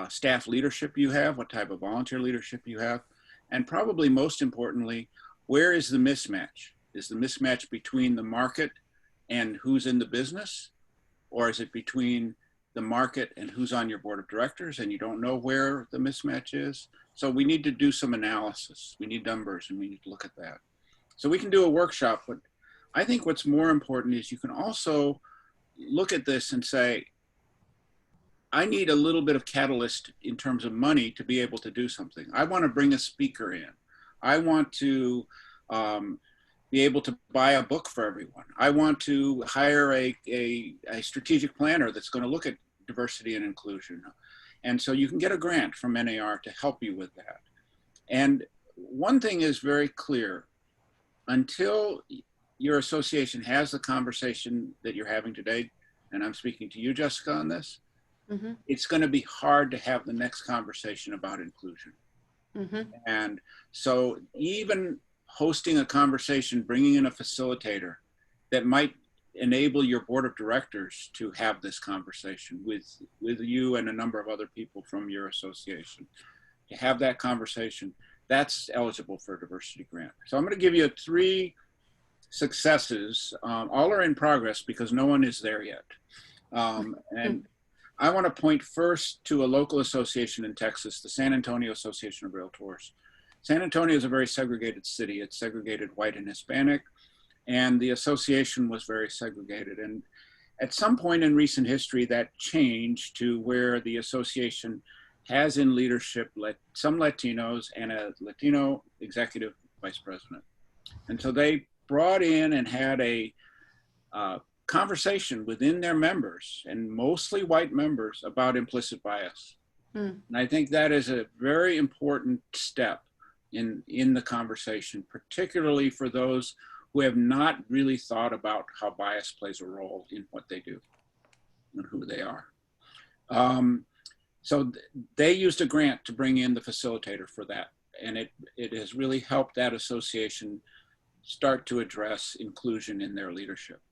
staff leadership you have, what type of volunteer leadership you have, and probably most importantly, where is the mismatch? Is the mismatch between the market and who's in the business? Or is it between the market and who's on your board of directors and you don't know where the mismatch is? So we need to do some analysis. We need numbers and we need to look at that. So we can do a workshop, but I think what's more important is you can also look at this and say, I need a little bit of catalyst in terms of money to be able to do something. I want to bring a speaker in. I want to be able to buy a book for everyone. I want to hire a strategic planner that's going to look at diversity and inclusion. And so you can get a grant from NAR to help you with that. And one thing is very clear: until your association has the conversation that you're having today, and I'm speaking to you, Jessica, on this, it's going to be hard to have the next conversation about inclusion. And so even hosting a conversation, bringing in a facilitator that might enable your board of directors to have this conversation with you and a number of other people from your association, to have that conversation, that's eligible for a diversity grant. So I'm going to give you 3 successes. All are in progress because no one is there yet. And I want to point first to a local association in Texas, the San Antonio Association of Realtors. San Antonio is a very segregated city. It's segregated white and Hispanic, and the association was very segregated. And at some point in recent history, that changed to where the association has in leadership some Latinos and a Latino executive vice president. And so they brought in and had a conversation within their members, and mostly white members, about implicit bias. And I think that is a very important step in the conversation, particularly for those who have not really thought about how bias plays a role in what they do and who they are. So they used a grant to bring in the facilitator for that. And it has really helped that association start to address inclusion in their leadership.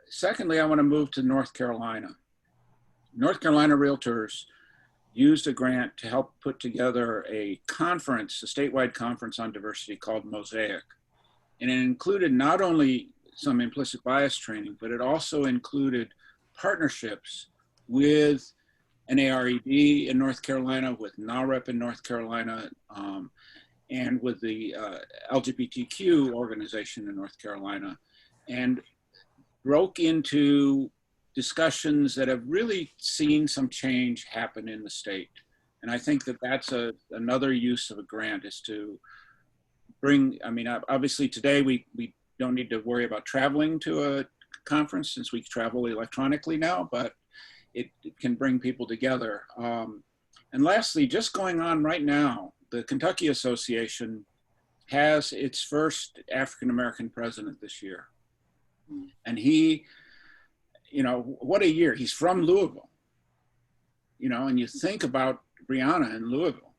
Secondly, I want to move to North Carolina. North Carolina Realtors used a grant to help put together a conference, a statewide conference on diversity called Mosaic. And it included not only some implicit bias training, but it also included partnerships with NARED in North Carolina, with NAREP in North Carolina, and with the LGBTQ organization in North Carolina, and broke into discussions that have really seen some change happen in the state. And I think that that's another use of a grant, is to bring, I mean, obviously today we don't need to worry about traveling to a conference since we travel electronically now, but it can bring people together. And lastly, just going on right now, the Kentucky Association has its first African-American president this year. And he, you know, what a year. He's from Louisville, you know, and you think about Brianna in Louisville,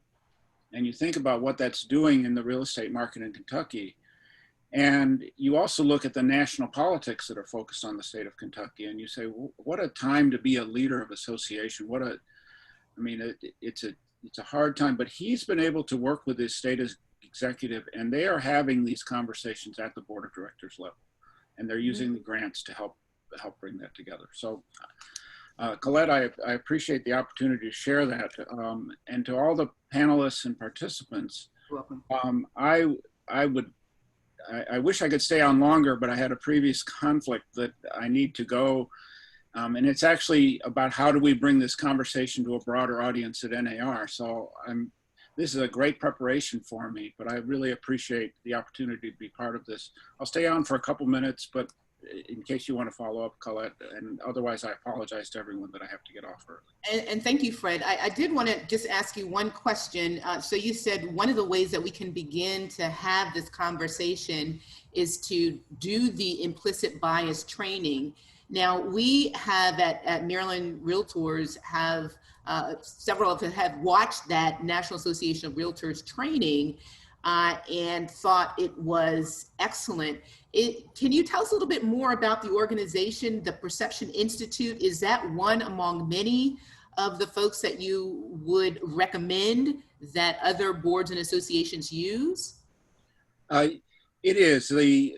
and you think about what that's doing in the real estate market in Kentucky. And you also look at the national politics that are focused on the state of Kentucky, and you say, what a time to be a leader of association. I mean, it's a hard time, but he's been able to work with his state executive, and they are having these conversations at the board of directors level, and they're using the grants to help bring that together. So Colette, I appreciate the opportunity to share that. And to all the panelists and participants, You're welcome. I wish I could stay on longer, but I had a previous conflict that I need to go. And it's actually about how do we bring this conversation to a broader audience at NAR. So this is a great preparation for me, but I really appreciate the opportunity to be part of this. I'll stay on for a couple minutes, but in case you want to follow up, Colette, and otherwise I apologize to everyone that I have to get off early. And thank you, Fred. I did want to just ask you one question. So you said one of the ways that we can begin to have this conversation is to do the implicit bias training. Now, we have at Maryland Realtors have several of us have watched that National Association of Realtors training and thought it was excellent. Can you tell us a little bit more about the organization, the Perception Institute? Is that one among many of the folks that you would recommend that other boards and associations use? It is. The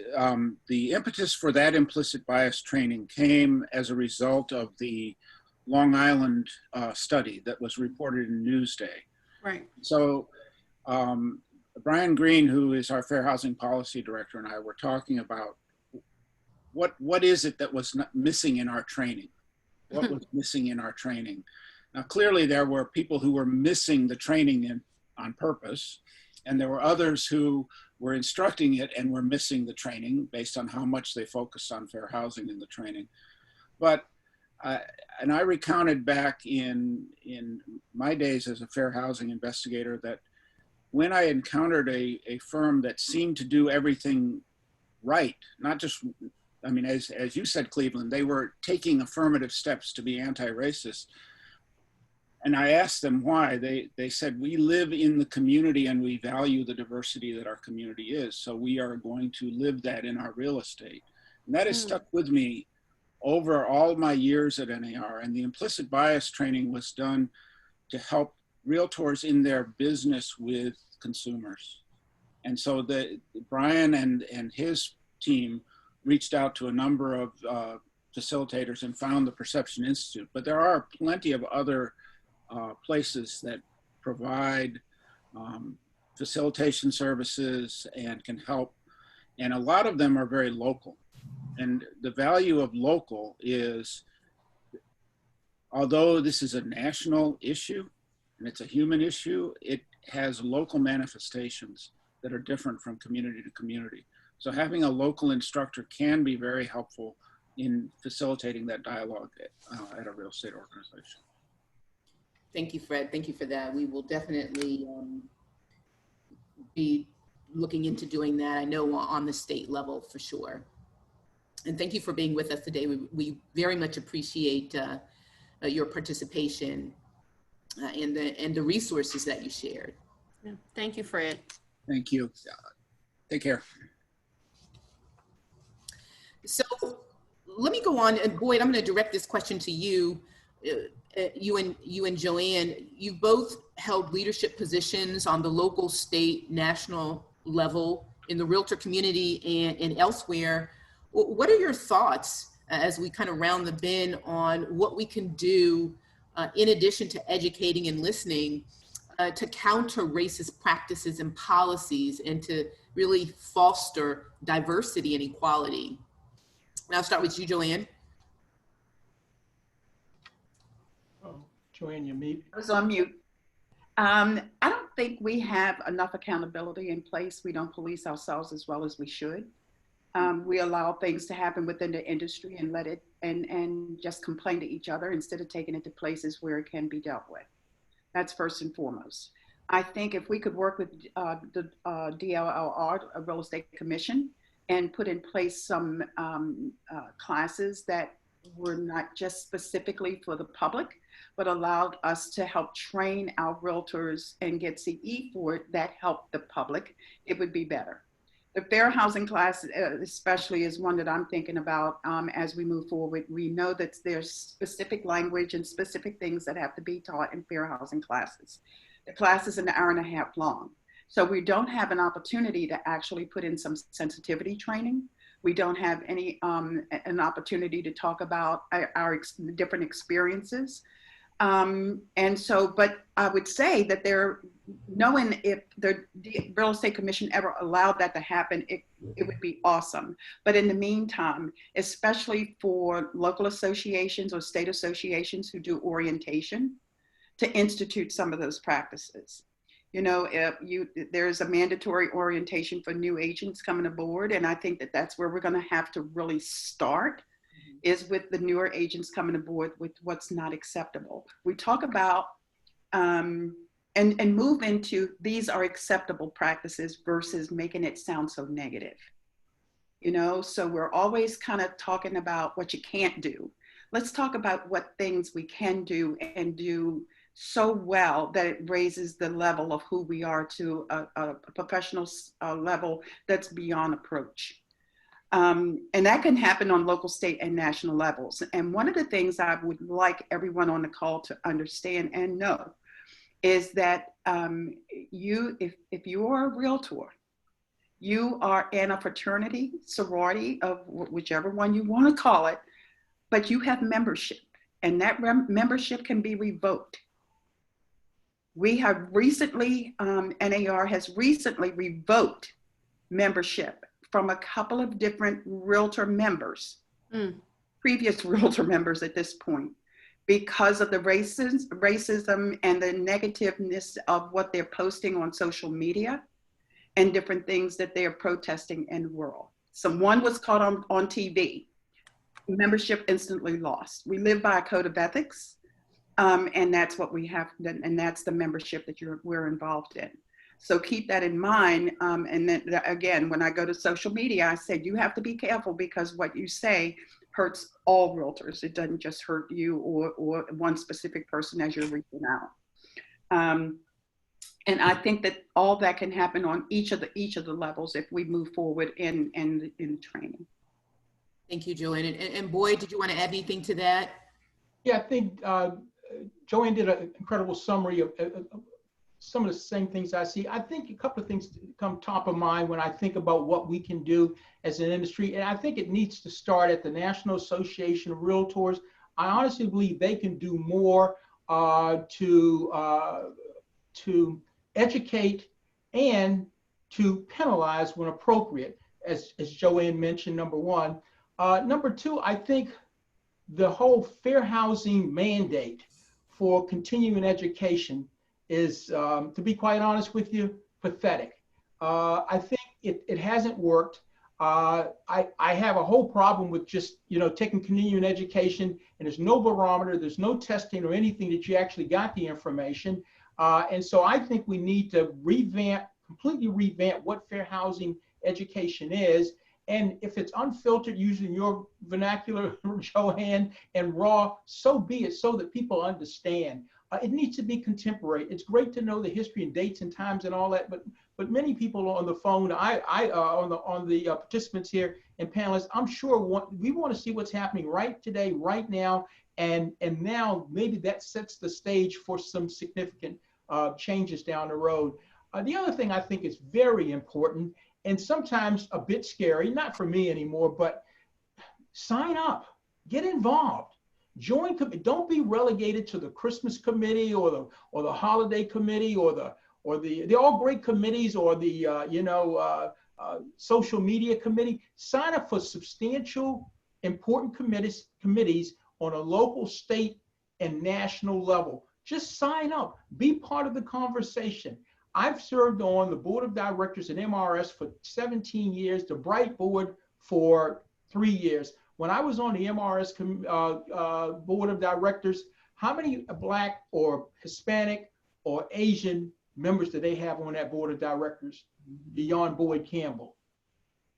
impetus for that implicit bias training came as a result of the Long Island study that was reported in Newsday. Right. So Brian Green, who is our Fair Housing Policy Director, and I were talking about what is it that was missing in our training? What was missing in our training? Now, clearly there were people who were missing the training on purpose, and there were others who were instructing it and were missing the training based on how much they focused on fair housing in the training. But and I recounted back in my days as a fair housing investigator that when I encountered a firm that seemed to do everything right, not just, I mean, as you said, Cleveland, they were taking affirmative steps to be anti-racist. And I asked them why. They said, we live in the community and we value the diversity that our community is. So we are going to live that in our real estate. And that has stuck with me over all my years at NAR. And the implicit bias training was done to help realtors in their business with consumers. And so Brian and his team reached out to a number of facilitators and found the Perception Institute. But there are plenty of other places that provide facilitation services and can help. And a lot of them are very local. And the value of local is, although this is a national issue and it's a human issue, it has local manifestations that are different from community to community. So having a local instructor can be very helpful in facilitating that dialogue at a real estate organization. Thank you, Fred. Thank you for that. We will definitely be looking into doing that, I know, on the state level for sure. And thank you for being with us today. We very much appreciate your participation and the resources that you shared. Yeah. Thank you, Fred. Thank you. Take care. So let me go on, and Boyd, I'm going to direct this question to you. You and Joanne, you both held leadership positions on the local, state, national level in the realtor community and elsewhere. What are your thoughts as we kind of round the bend on what we can do in addition to educating and listening to counter racist practices and policies and to really foster diversity and equality? And I'll start with you, Joanne. Oh, Joanne, you're mute. I was on mute. I don't think we have enough accountability in place. We don't police ourselves as well as we should. We allow things to happen within the industry and let it and just complain to each other instead of taking it to places where it can be dealt with. That's first and foremost. I think if we could work with the DLLR, a real estate commission, and put in place some classes that were not just specifically for the public, but allowed us to help train our realtors and get CE for it that helped the public, it would be better. The fair housing class especially is one that I'm thinking about as we move forward. We know that there's specific language and specific things that have to be taught in fair housing classes. The class is an hour and a half long. So we don't have an opportunity to actually put in some sensitivity training. We don't have any an opportunity to talk about our different experiences. And so, but I would say that knowing if the Real Estate Commission ever allowed that to happen, it would be awesome. But in the meantime, especially for local associations or state associations who do orientation, to institute some of those practices. You know, there's a mandatory orientation for new agents coming aboard, and I think that that's where we're going to have to really start, is with the newer agents coming aboard with what's not acceptable. We talk about and move into these are acceptable practices versus making it sound so negative. You know, so we're always kind of talking about what you can't do. Let's talk about what things we can do and do so well that it raises the level of who we are to a professional level that's beyond approach. And that can happen on local, state, and national levels. And one of the things I would like everyone on the call to understand and know is that if you are a realtor, you are in a fraternity, sorority, of whichever one you want to call it, but you have membership, and that membership can be revoked. We have recently, NAR has recently revoked membership from a couple of different realtor members, previous realtor members at this point, because of the racism and the negativeness of what they're posting on social media and different things that they are protesting in the world. Someone was caught on TV, membership instantly lost. We live by a code of ethics, and that's what we have, and that's the membership that we're involved in. So keep that in mind. And then again, when I go to social media, I say, you have to be careful because what you say hurts all realtors. It doesn't just hurt you or one specific person as you're reaching out. And I think that all that can happen on each of the levels if we move forward in training. Thank you, Julian. And Boyd, did you want to add anything to that? Yeah, I think Joanne did an incredible summary of some of the same things I see. I think a couple of things come top of mind when I think about what we can do as an industry. And I think it needs to start at the National Association of Realtors. I honestly believe they can do more to educate and to penalize when appropriate, as Joanne mentioned, number one. Number two, I think the whole fair housing mandate for continuing education is, to be quite honest with you, pathetic. I think it hasn't worked. I have a whole problem with just, taking continuing education and there's no barometer, there's no testing or anything that you actually got the information. And so I think we need to completely revamp what fair housing education is. And if it's unfiltered, using your vernacular, Joanne, and raw, so be it, so that people understand. It needs to be contemporary. It's great to know the history and dates and times and all that, but many people on the phone, on the participants here and panelists, I'm sure we want to see what's happening right today, right now, and now maybe that sets the stage for some significant changes down the road. The other thing I think is very important and sometimes a bit scary, not for me anymore, but sign up, get involved. Join, don't be relegated to the Christmas committee or the holiday committee or they're all great committees, or the social media committee. Sign up for substantial, important committees on a local, state, and national level. Just sign up, be part of the conversation. I've served on the board of directors at MRS for 17 years, the Bright board for 3 years. When I was on the MRS board of directors, how many Black or Hispanic or Asian members do they have on that board of directors beyond Boyd Campbell?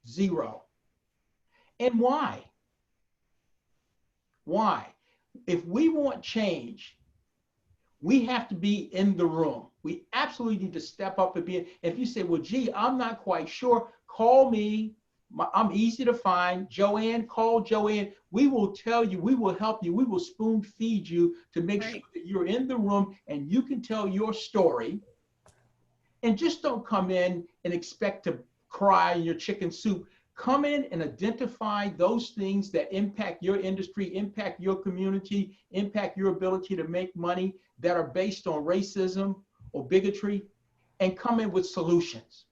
0. And why? Why? If we want change, we have to be in the room. We absolutely need to step up and be in. If you say, well, gee, I'm not quite sure, call me. I'm easy to find. Joanne, call Joanne. We will tell you, we will help you, we will spoon feed you to make sure that you're in the room and you can tell your story. And just don't come in and expect to cry in your chicken soup. Come in and identify those things that impact your industry, impact your community, impact your ability to make money that are based on racism or bigotry, and come in with solutions.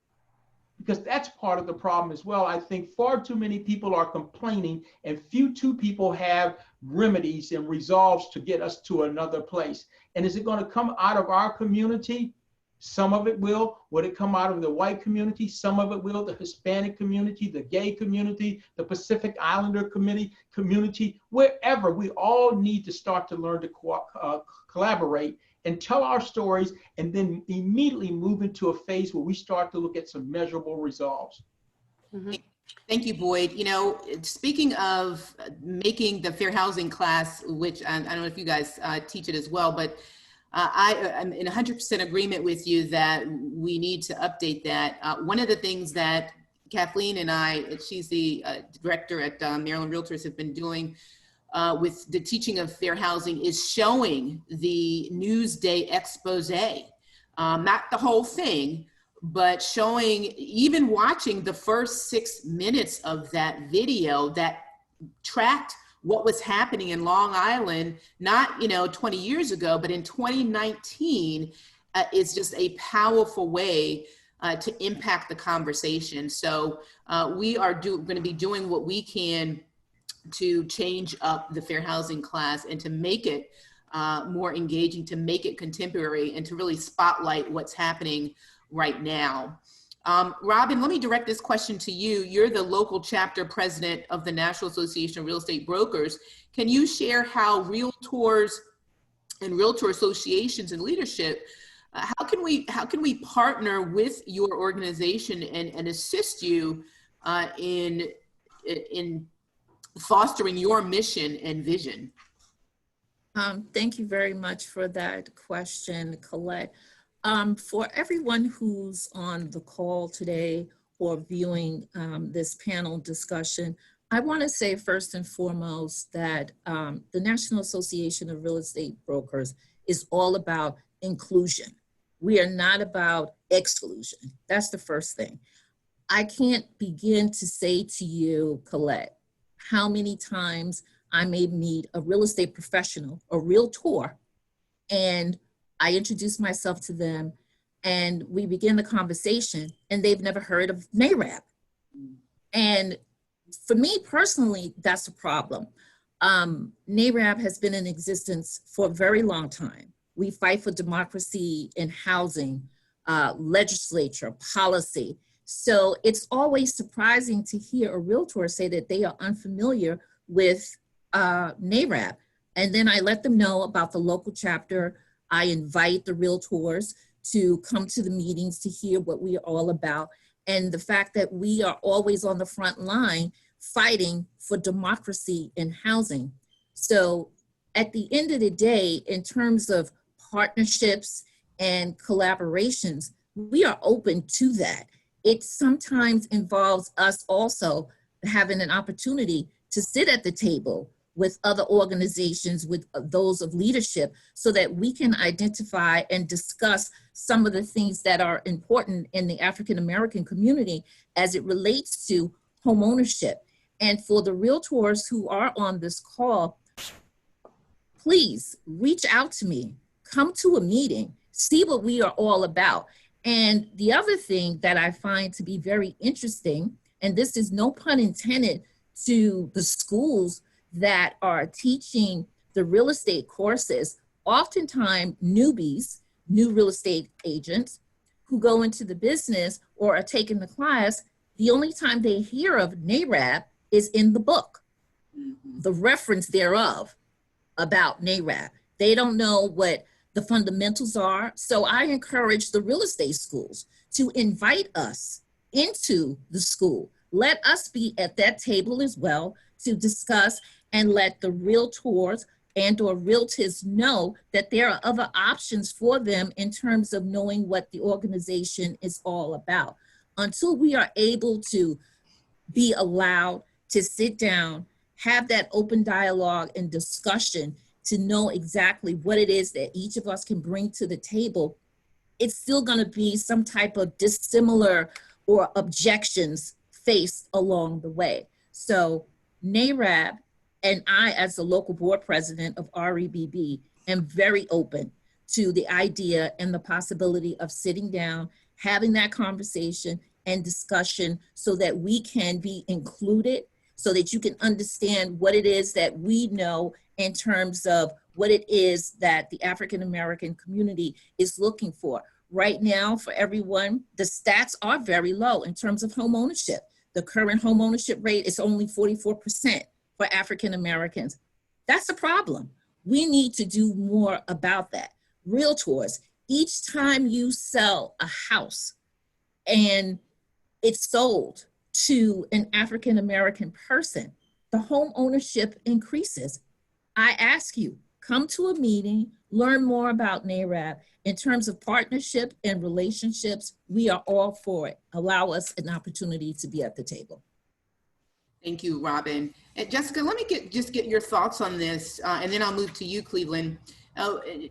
Because that's part of the problem as well. I think far too many people are complaining and too people have remedies and resolves to get us to another place. And is it going to come out of our community? Some of it will. Will it come out of the white community? Some of it will. The Hispanic community, the gay community, the Pacific Islander community, wherever. We all need to start to learn to collaborate and tell our stories, and then immediately move into a phase where we start to look at some measurable results. Mm-hmm. Thank you, Boyd. You know, speaking of making the fair housing class, which I don't know if you guys teach it as well, but I'm in 100% agreement with you that we need to update that. One of the things that Kathleen and I, she's the director at Maryland Realtors, have been doing with the teaching of fair housing is showing the Newsday expose, not the whole thing, but showing, even watching the first 6 minutes of that video that tracked what was happening in Long Island, not 20 years ago, but in 2019, is just a powerful way to impact the conversation. So we are going to be doing what we can to change up the fair housing class and to make it more engaging, to make it contemporary, and to really spotlight what's happening right now. Robin, let me direct this question to you. You're the local chapter president of the National Association of Real Estate Brokers. Can you share how realtors and realtor associations and leadership, how can we partner with your organization and assist you in fostering your mission and vision? Thank you very much for that question, Colette. For everyone who's on the call today or viewing this panel discussion, I want to say first and foremost that the National Association of Real Estate Brokers is all about inclusion. We are not about exclusion. That's the first thing. I can't begin to say to you, Colette, how many times I may meet a real estate professional, a realtor, and I introduce myself to them and we begin the conversation and they've never heard of NARAB. And for me personally, that's a problem. NARAB has been in existence for a very long time. We fight for democracy in housing, legislature, policy. So it's always surprising to hear a realtor say that they are unfamiliar with NARAB. And then I let them know about the local chapter. I invite the realtors to come to the meetings to hear what we are all about. And the fact that we are always on the front line fighting for democracy in housing. So at the end of the day, in terms of partnerships and collaborations, we are open to that. It sometimes involves us also having an opportunity to sit at the table with other organizations, with those of leadership, so that we can identify and discuss some of the things that are important in the African American community as it relates to home ownership. And for the realtors who are on this call, please reach out to me, come to a meeting, see what we are all about. And the other thing that I find to be very interesting, and this is no pun intended to the schools that are teaching the real estate courses, oftentimes newbies, new real estate agents who go into the business or are taking the class, the only time they hear of NARAB is in the book, the reference thereof about NARAB. They don't know what the fundamentals are. So I encourage the real estate schools to invite us into the school. Let us be at that table as well to discuss, and let the realtors and or realtors know that there are other options for them in terms of knowing what the organization is all about. until we are able to be allowed to sit down, have that open dialogue and discussion to know exactly what it is that each of us can bring to the table, it's still going to be some type of dissimilar or objections faced along the way. So NARAB and I, as the local board president of REBB, am very open to the idea and the possibility of sitting down, having that conversation and discussion so that we can be included, so that you can understand what it is that we know in terms of what it is that the African American community is looking for. Right now, for everyone, the stats are very low in terms of home ownership. The current home ownership rate is only 44% for African Americans. That's a problem. We need to do more about that. Realtors, each time you sell a house and it's sold to an African American person, the home ownership increases. I ask you, come to a meeting, learn more about NARAB. In terms of partnership and relationships, we are all for it. Allow us an opportunity to be at the table. Thank you, Robin. And Jessica, let me get your thoughts on this, and then I'll move to you, Cleveland.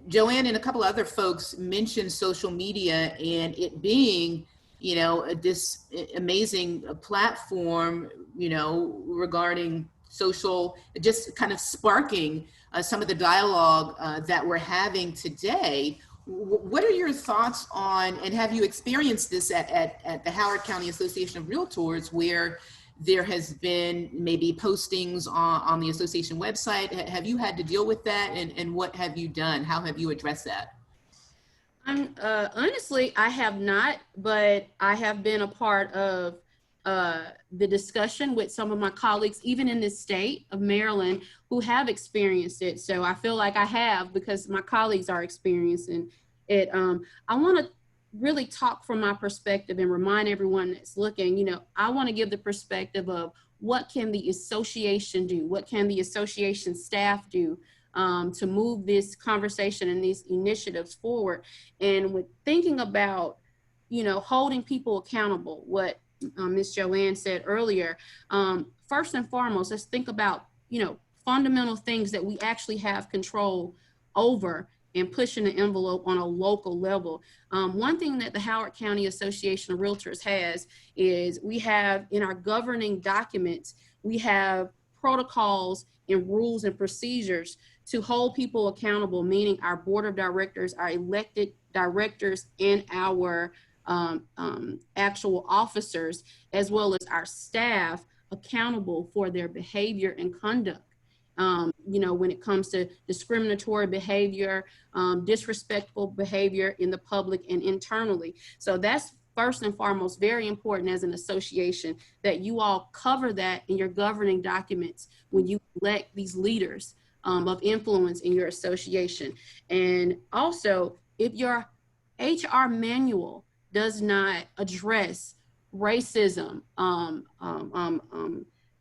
Joanne and a couple other folks mentioned social media and it being, you know, this amazing platform, you know, regarding social, just kind of sparking some of the dialogue that we're having today. What are your thoughts on, and have you experienced this at the Howard County Association of Realtors, where there has been maybe postings on the association website? Have you had to deal with that, and what have you done? How have you addressed that? Honestly, I have not, but I have been a part of the discussion with some of my colleagues, even in this state of Maryland, who have experienced it. So I feel like I have, because my colleagues are experiencing it. I want to really talk from my perspective and remind everyone that's looking, you know, I want to give the perspective of what can the association do? What can the association staff do to move this conversation and these initiatives forward? And with thinking about, you know, holding people accountable, what Ms. Joanne said earlier, first and foremost, let's think about, you know, fundamental things that we actually have control over and pushing the envelope on a local level. One thing that the Howard County Association of Realtors has is we have in our governing documents, we have protocols and rules and procedures to hold people accountable, meaning our board of directors, our elected directors, and our actual officers, as well as our staff, accountable for their behavior and conduct. You know, when it comes to discriminatory behavior, disrespectful behavior in the public and internally. So that's first and foremost very important as an association, that you all cover that in your governing documents when you elect these leaders of influence in your association. And also, if your HR manual does not address racism,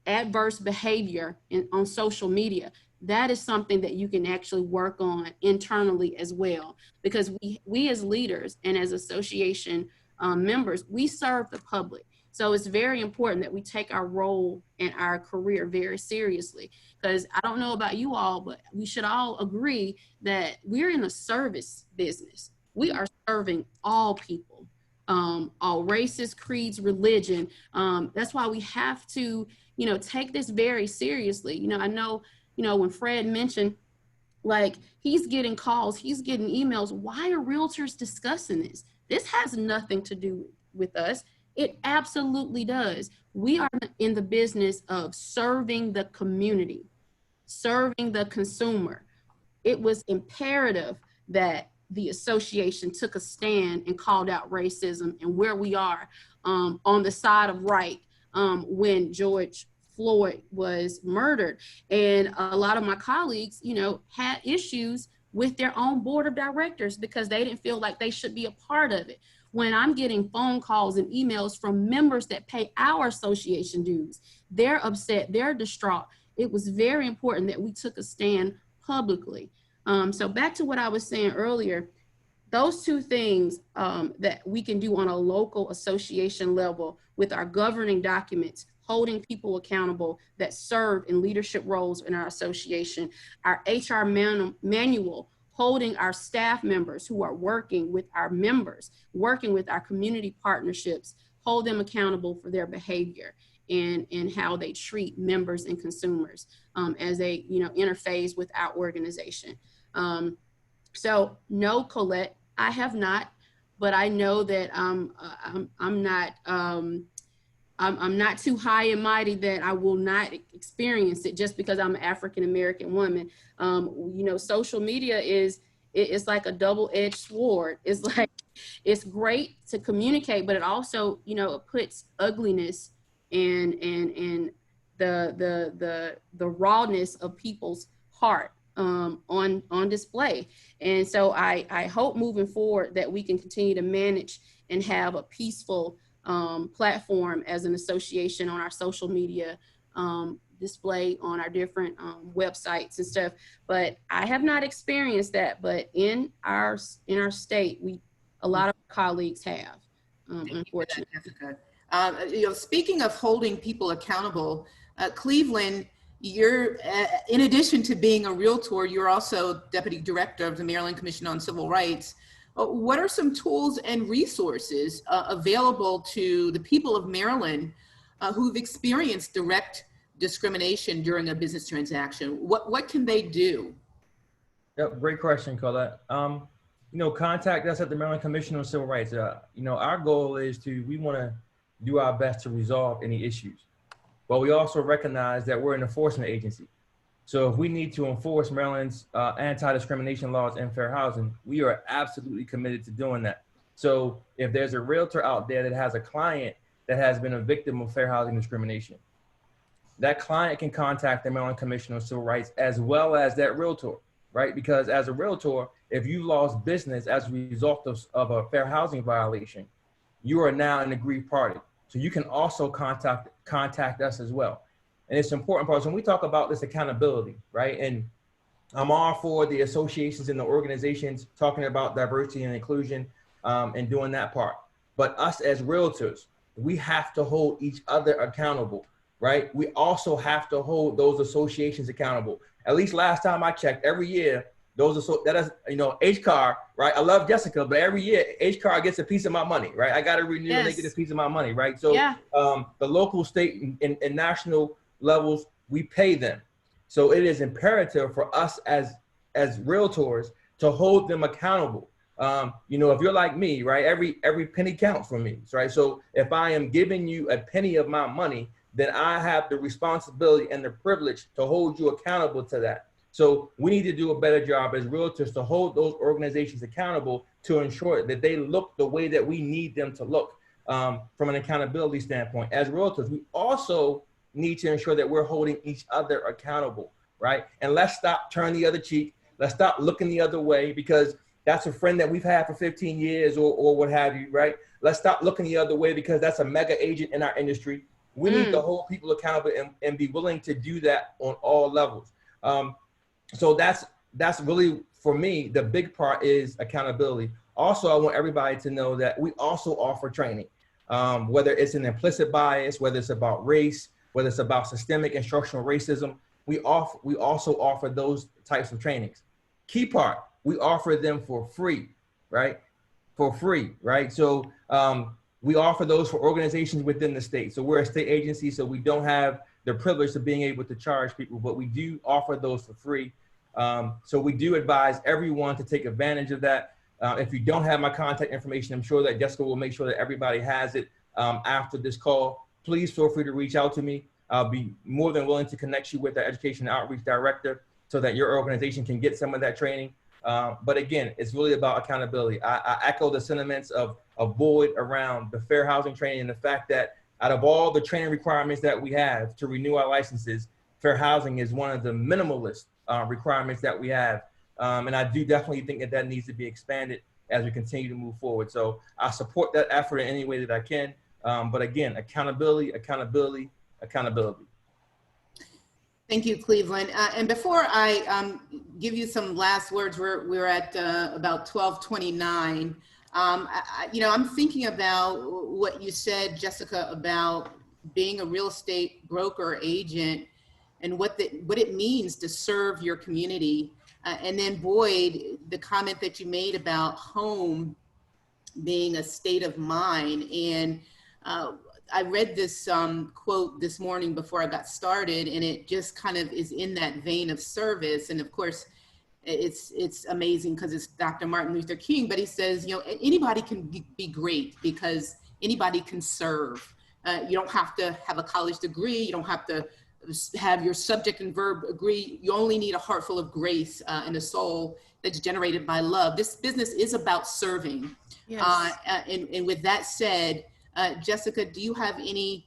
adverse behavior on social media, that is something that you can actually work on internally as well. Because we as leaders and as association members, we serve the public. So it's very important that we take our role and our career very seriously. Because I don't know about you all, but we should all agree that we're in a service business. We are serving all people, all races, creeds, religion. That's why we have to, you know, take this very seriously. You know, I know, you know, when Fred mentioned, like, he's getting calls, he's getting emails. Why are realtors discussing this? This has nothing to do with us. It absolutely does. We are in the business of serving the community, serving the consumer. It was imperative that the association took a stand and called out racism and where we are on the side of right when George Floyd was murdered. And a lot of my colleagues, you know, had issues with their own board of directors because they didn't feel like they should be a part of it. When I'm getting phone calls and emails from members that pay our association dues, they're upset, they're distraught. It was very important that we took a stand publicly. So back to what I was saying earlier, those two things that we can do on a local association level with our governing documents, holding people accountable that serve in leadership roles in our association, our HR manual, holding our staff members who are working with our members, working with our community partnerships, hold them accountable for their behavior and how they treat members and consumers as they interface with our organization. So no, Colette, I have not, but I know that I'm not too high and mighty that I will not experience it just because I'm an African-American woman. Social media it's like a double-edged sword. It's like, it's great to communicate, but it also, it puts ugliness and the rawness of people's heart on display. And so I hope moving forward that we can continue to manage and have a peaceful platform as an association on our social media display on our different websites and stuff. But I have not experienced that, but in our state, a lot of colleagues have, unfortunately. Jessica. Speaking of holding people accountable, Cleveland, you're, in addition to being a Realtor, you're also Deputy Director of the Maryland Commission on Civil Rights. What are some tools and resources available to the people of Maryland who've experienced direct discrimination during a business transaction? What can they do? Yep, great question, Colette. Contact us at the Maryland Commission on Civil Rights. Our goal is we want to do our best to resolve any issues, but we also recognize that we're an enforcement agency. So if we need to enforce Maryland's anti-discrimination laws and fair housing, we are absolutely committed to doing that. So if there's a realtor out there that has a client that has been a victim of fair housing discrimination, that client can contact the Maryland Commission on Civil Rights as well as that realtor, right? Because as a realtor, if you lost business as a result of a fair housing violation, you are now an aggrieved party. So you can also contact us as well. And it's important part. So when we talk about this accountability, right? And I'm all for the associations and the organizations talking about diversity and inclusion and doing that part. But us as realtors, we have to hold each other accountable, right? We also have to hold those associations accountable. At least last time I checked, every year, HCAR, right? I love Jessica, but every year HCAR gets a piece of my money, right? I got to renew and they get a piece of my money, right? So yeah. The local, state, and national levels, we pay them. So it is imperative for us as realtors to hold them accountable. If you're like me, right, every penny counts for me, right? So if I am giving you a penny of my money, then I have the responsibility and the privilege to hold you accountable to that. So we need to do a better job as realtors to hold those organizations accountable to ensure that they look the way that we need them to look from an accountability standpoint. As realtors, we also need to ensure that we're holding each other accountable, right? And let's stop turning the other cheek. Let's stop looking the other way because that's a friend that we've had for 15 years or what have you, right? Let's stop looking the other way because that's a mega agent in our industry. We need to hold people accountable and be willing to do that on all levels. So that's really, for me, the big part is accountability. Also, I want everybody to know that we also offer training, whether it's an implicit bias, whether it's about race, whether it's about systemic and structural racism, we also offer those types of trainings. Key part, we offer them for free, right? For free, right? So we offer those for organizations within the state. So we're a state agency, so we don't have the privilege of being able to charge people, but we do offer those for free. So we do advise everyone to take advantage of that. If you don't have my contact information, I'm sure that Jessica will make sure that everybody has it after this call. Please feel free to reach out to me. I'll be more than willing to connect you with the Education and Outreach Director so that your organization can get some of that training. But again, it's really about accountability. I echo the sentiments of Boyd around the fair housing training and the fact that out of all the training requirements that we have to renew our licenses, fair housing is one of the minimalist requirements that we have. And I do definitely think that needs to be expanded as we continue to move forward. So I support that effort in any way that I can. But again, accountability. Thank you, Cleveland. And before I give you some last words. We're at about 12:29. I'm thinking about what you said, Jessica, about being a real estate broker agent and what it means to serve your community. And then Boyd, the comment that you made about home being a state of mind. And I read this quote this morning before I got started, and it just kind of is in that vein of service. And of course, it's amazing because it's Dr. Martin Luther King, but he says, anybody can be great because anybody can serve. You don't have to have a college degree. You don't have to have your subject and verb agree. You only need a heart full of grace and a soul that's generated by love. This business is about serving. Yes. And with that said, Jessica, do you have any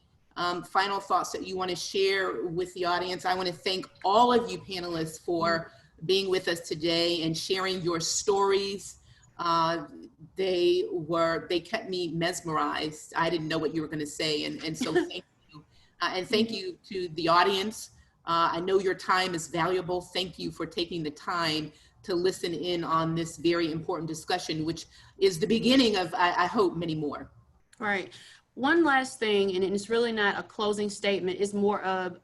final thoughts that you want to share with the audience? I want to thank all of you panelists for being with us today and sharing your stories. They kept me mesmerized. I didn't know what you were going to say. And so thank you. And thank you to the audience. I know your time is valuable. Thank you for taking the time to listen in on this very important discussion, which is the beginning of, I hope, many more. Right. One last thing, and it's really not a closing statement, it's more of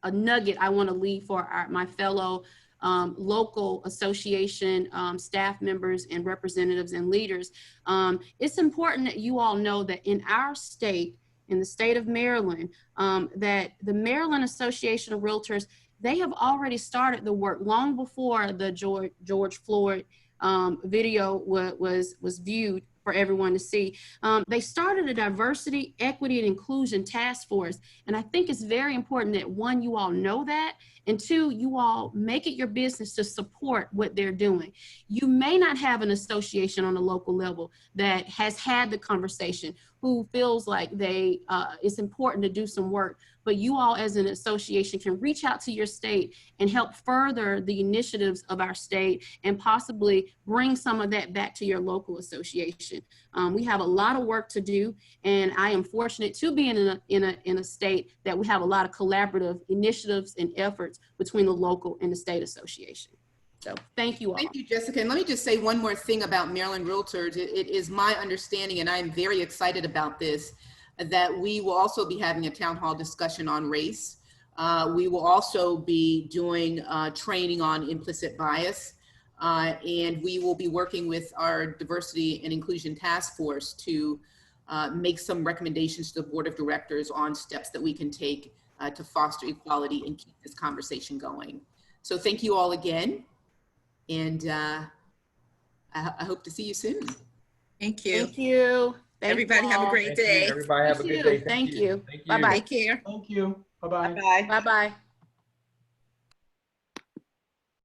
a nugget I want to leave for my fellow local association staff members and representatives and leaders. It's important that you all know that in our state, in the state of Maryland, that the Maryland Association of Realtors, they have already started the work long before the George Floyd video was viewed for everyone to see. They started a diversity, equity, and inclusion task force. And I think it's very important that one, you all know that, and two, you all make it your business to support what they're doing. You may not have an association on a local level that has had the conversation, who feels like it's important to do some work, but you all as an association can reach out to your state and help further the initiatives of our state and possibly bring some of that back to your local association. We have a lot of work to do, and I am fortunate to be in a state that we have a lot of collaborative initiatives and efforts between the local and the state association. So thank you all. Thank you, Jessica. And let me just say one more thing about Maryland Realtors. It is my understanding, and I'm very excited about this, that we will also be having a town hall discussion on race. We will also be doing training on implicit bias. And we will be working with our diversity and inclusion task force to make some recommendations to the board of directors on steps that we can take to foster equality and keep this conversation going. So thank you all again. And I hope to see you soon. Thank you. Thank you. Everybody have a great day. Everybody have a good day. Thank you. Thank you. Bye-bye. Take care. Thank you. Bye-bye. Bye. Bye-bye.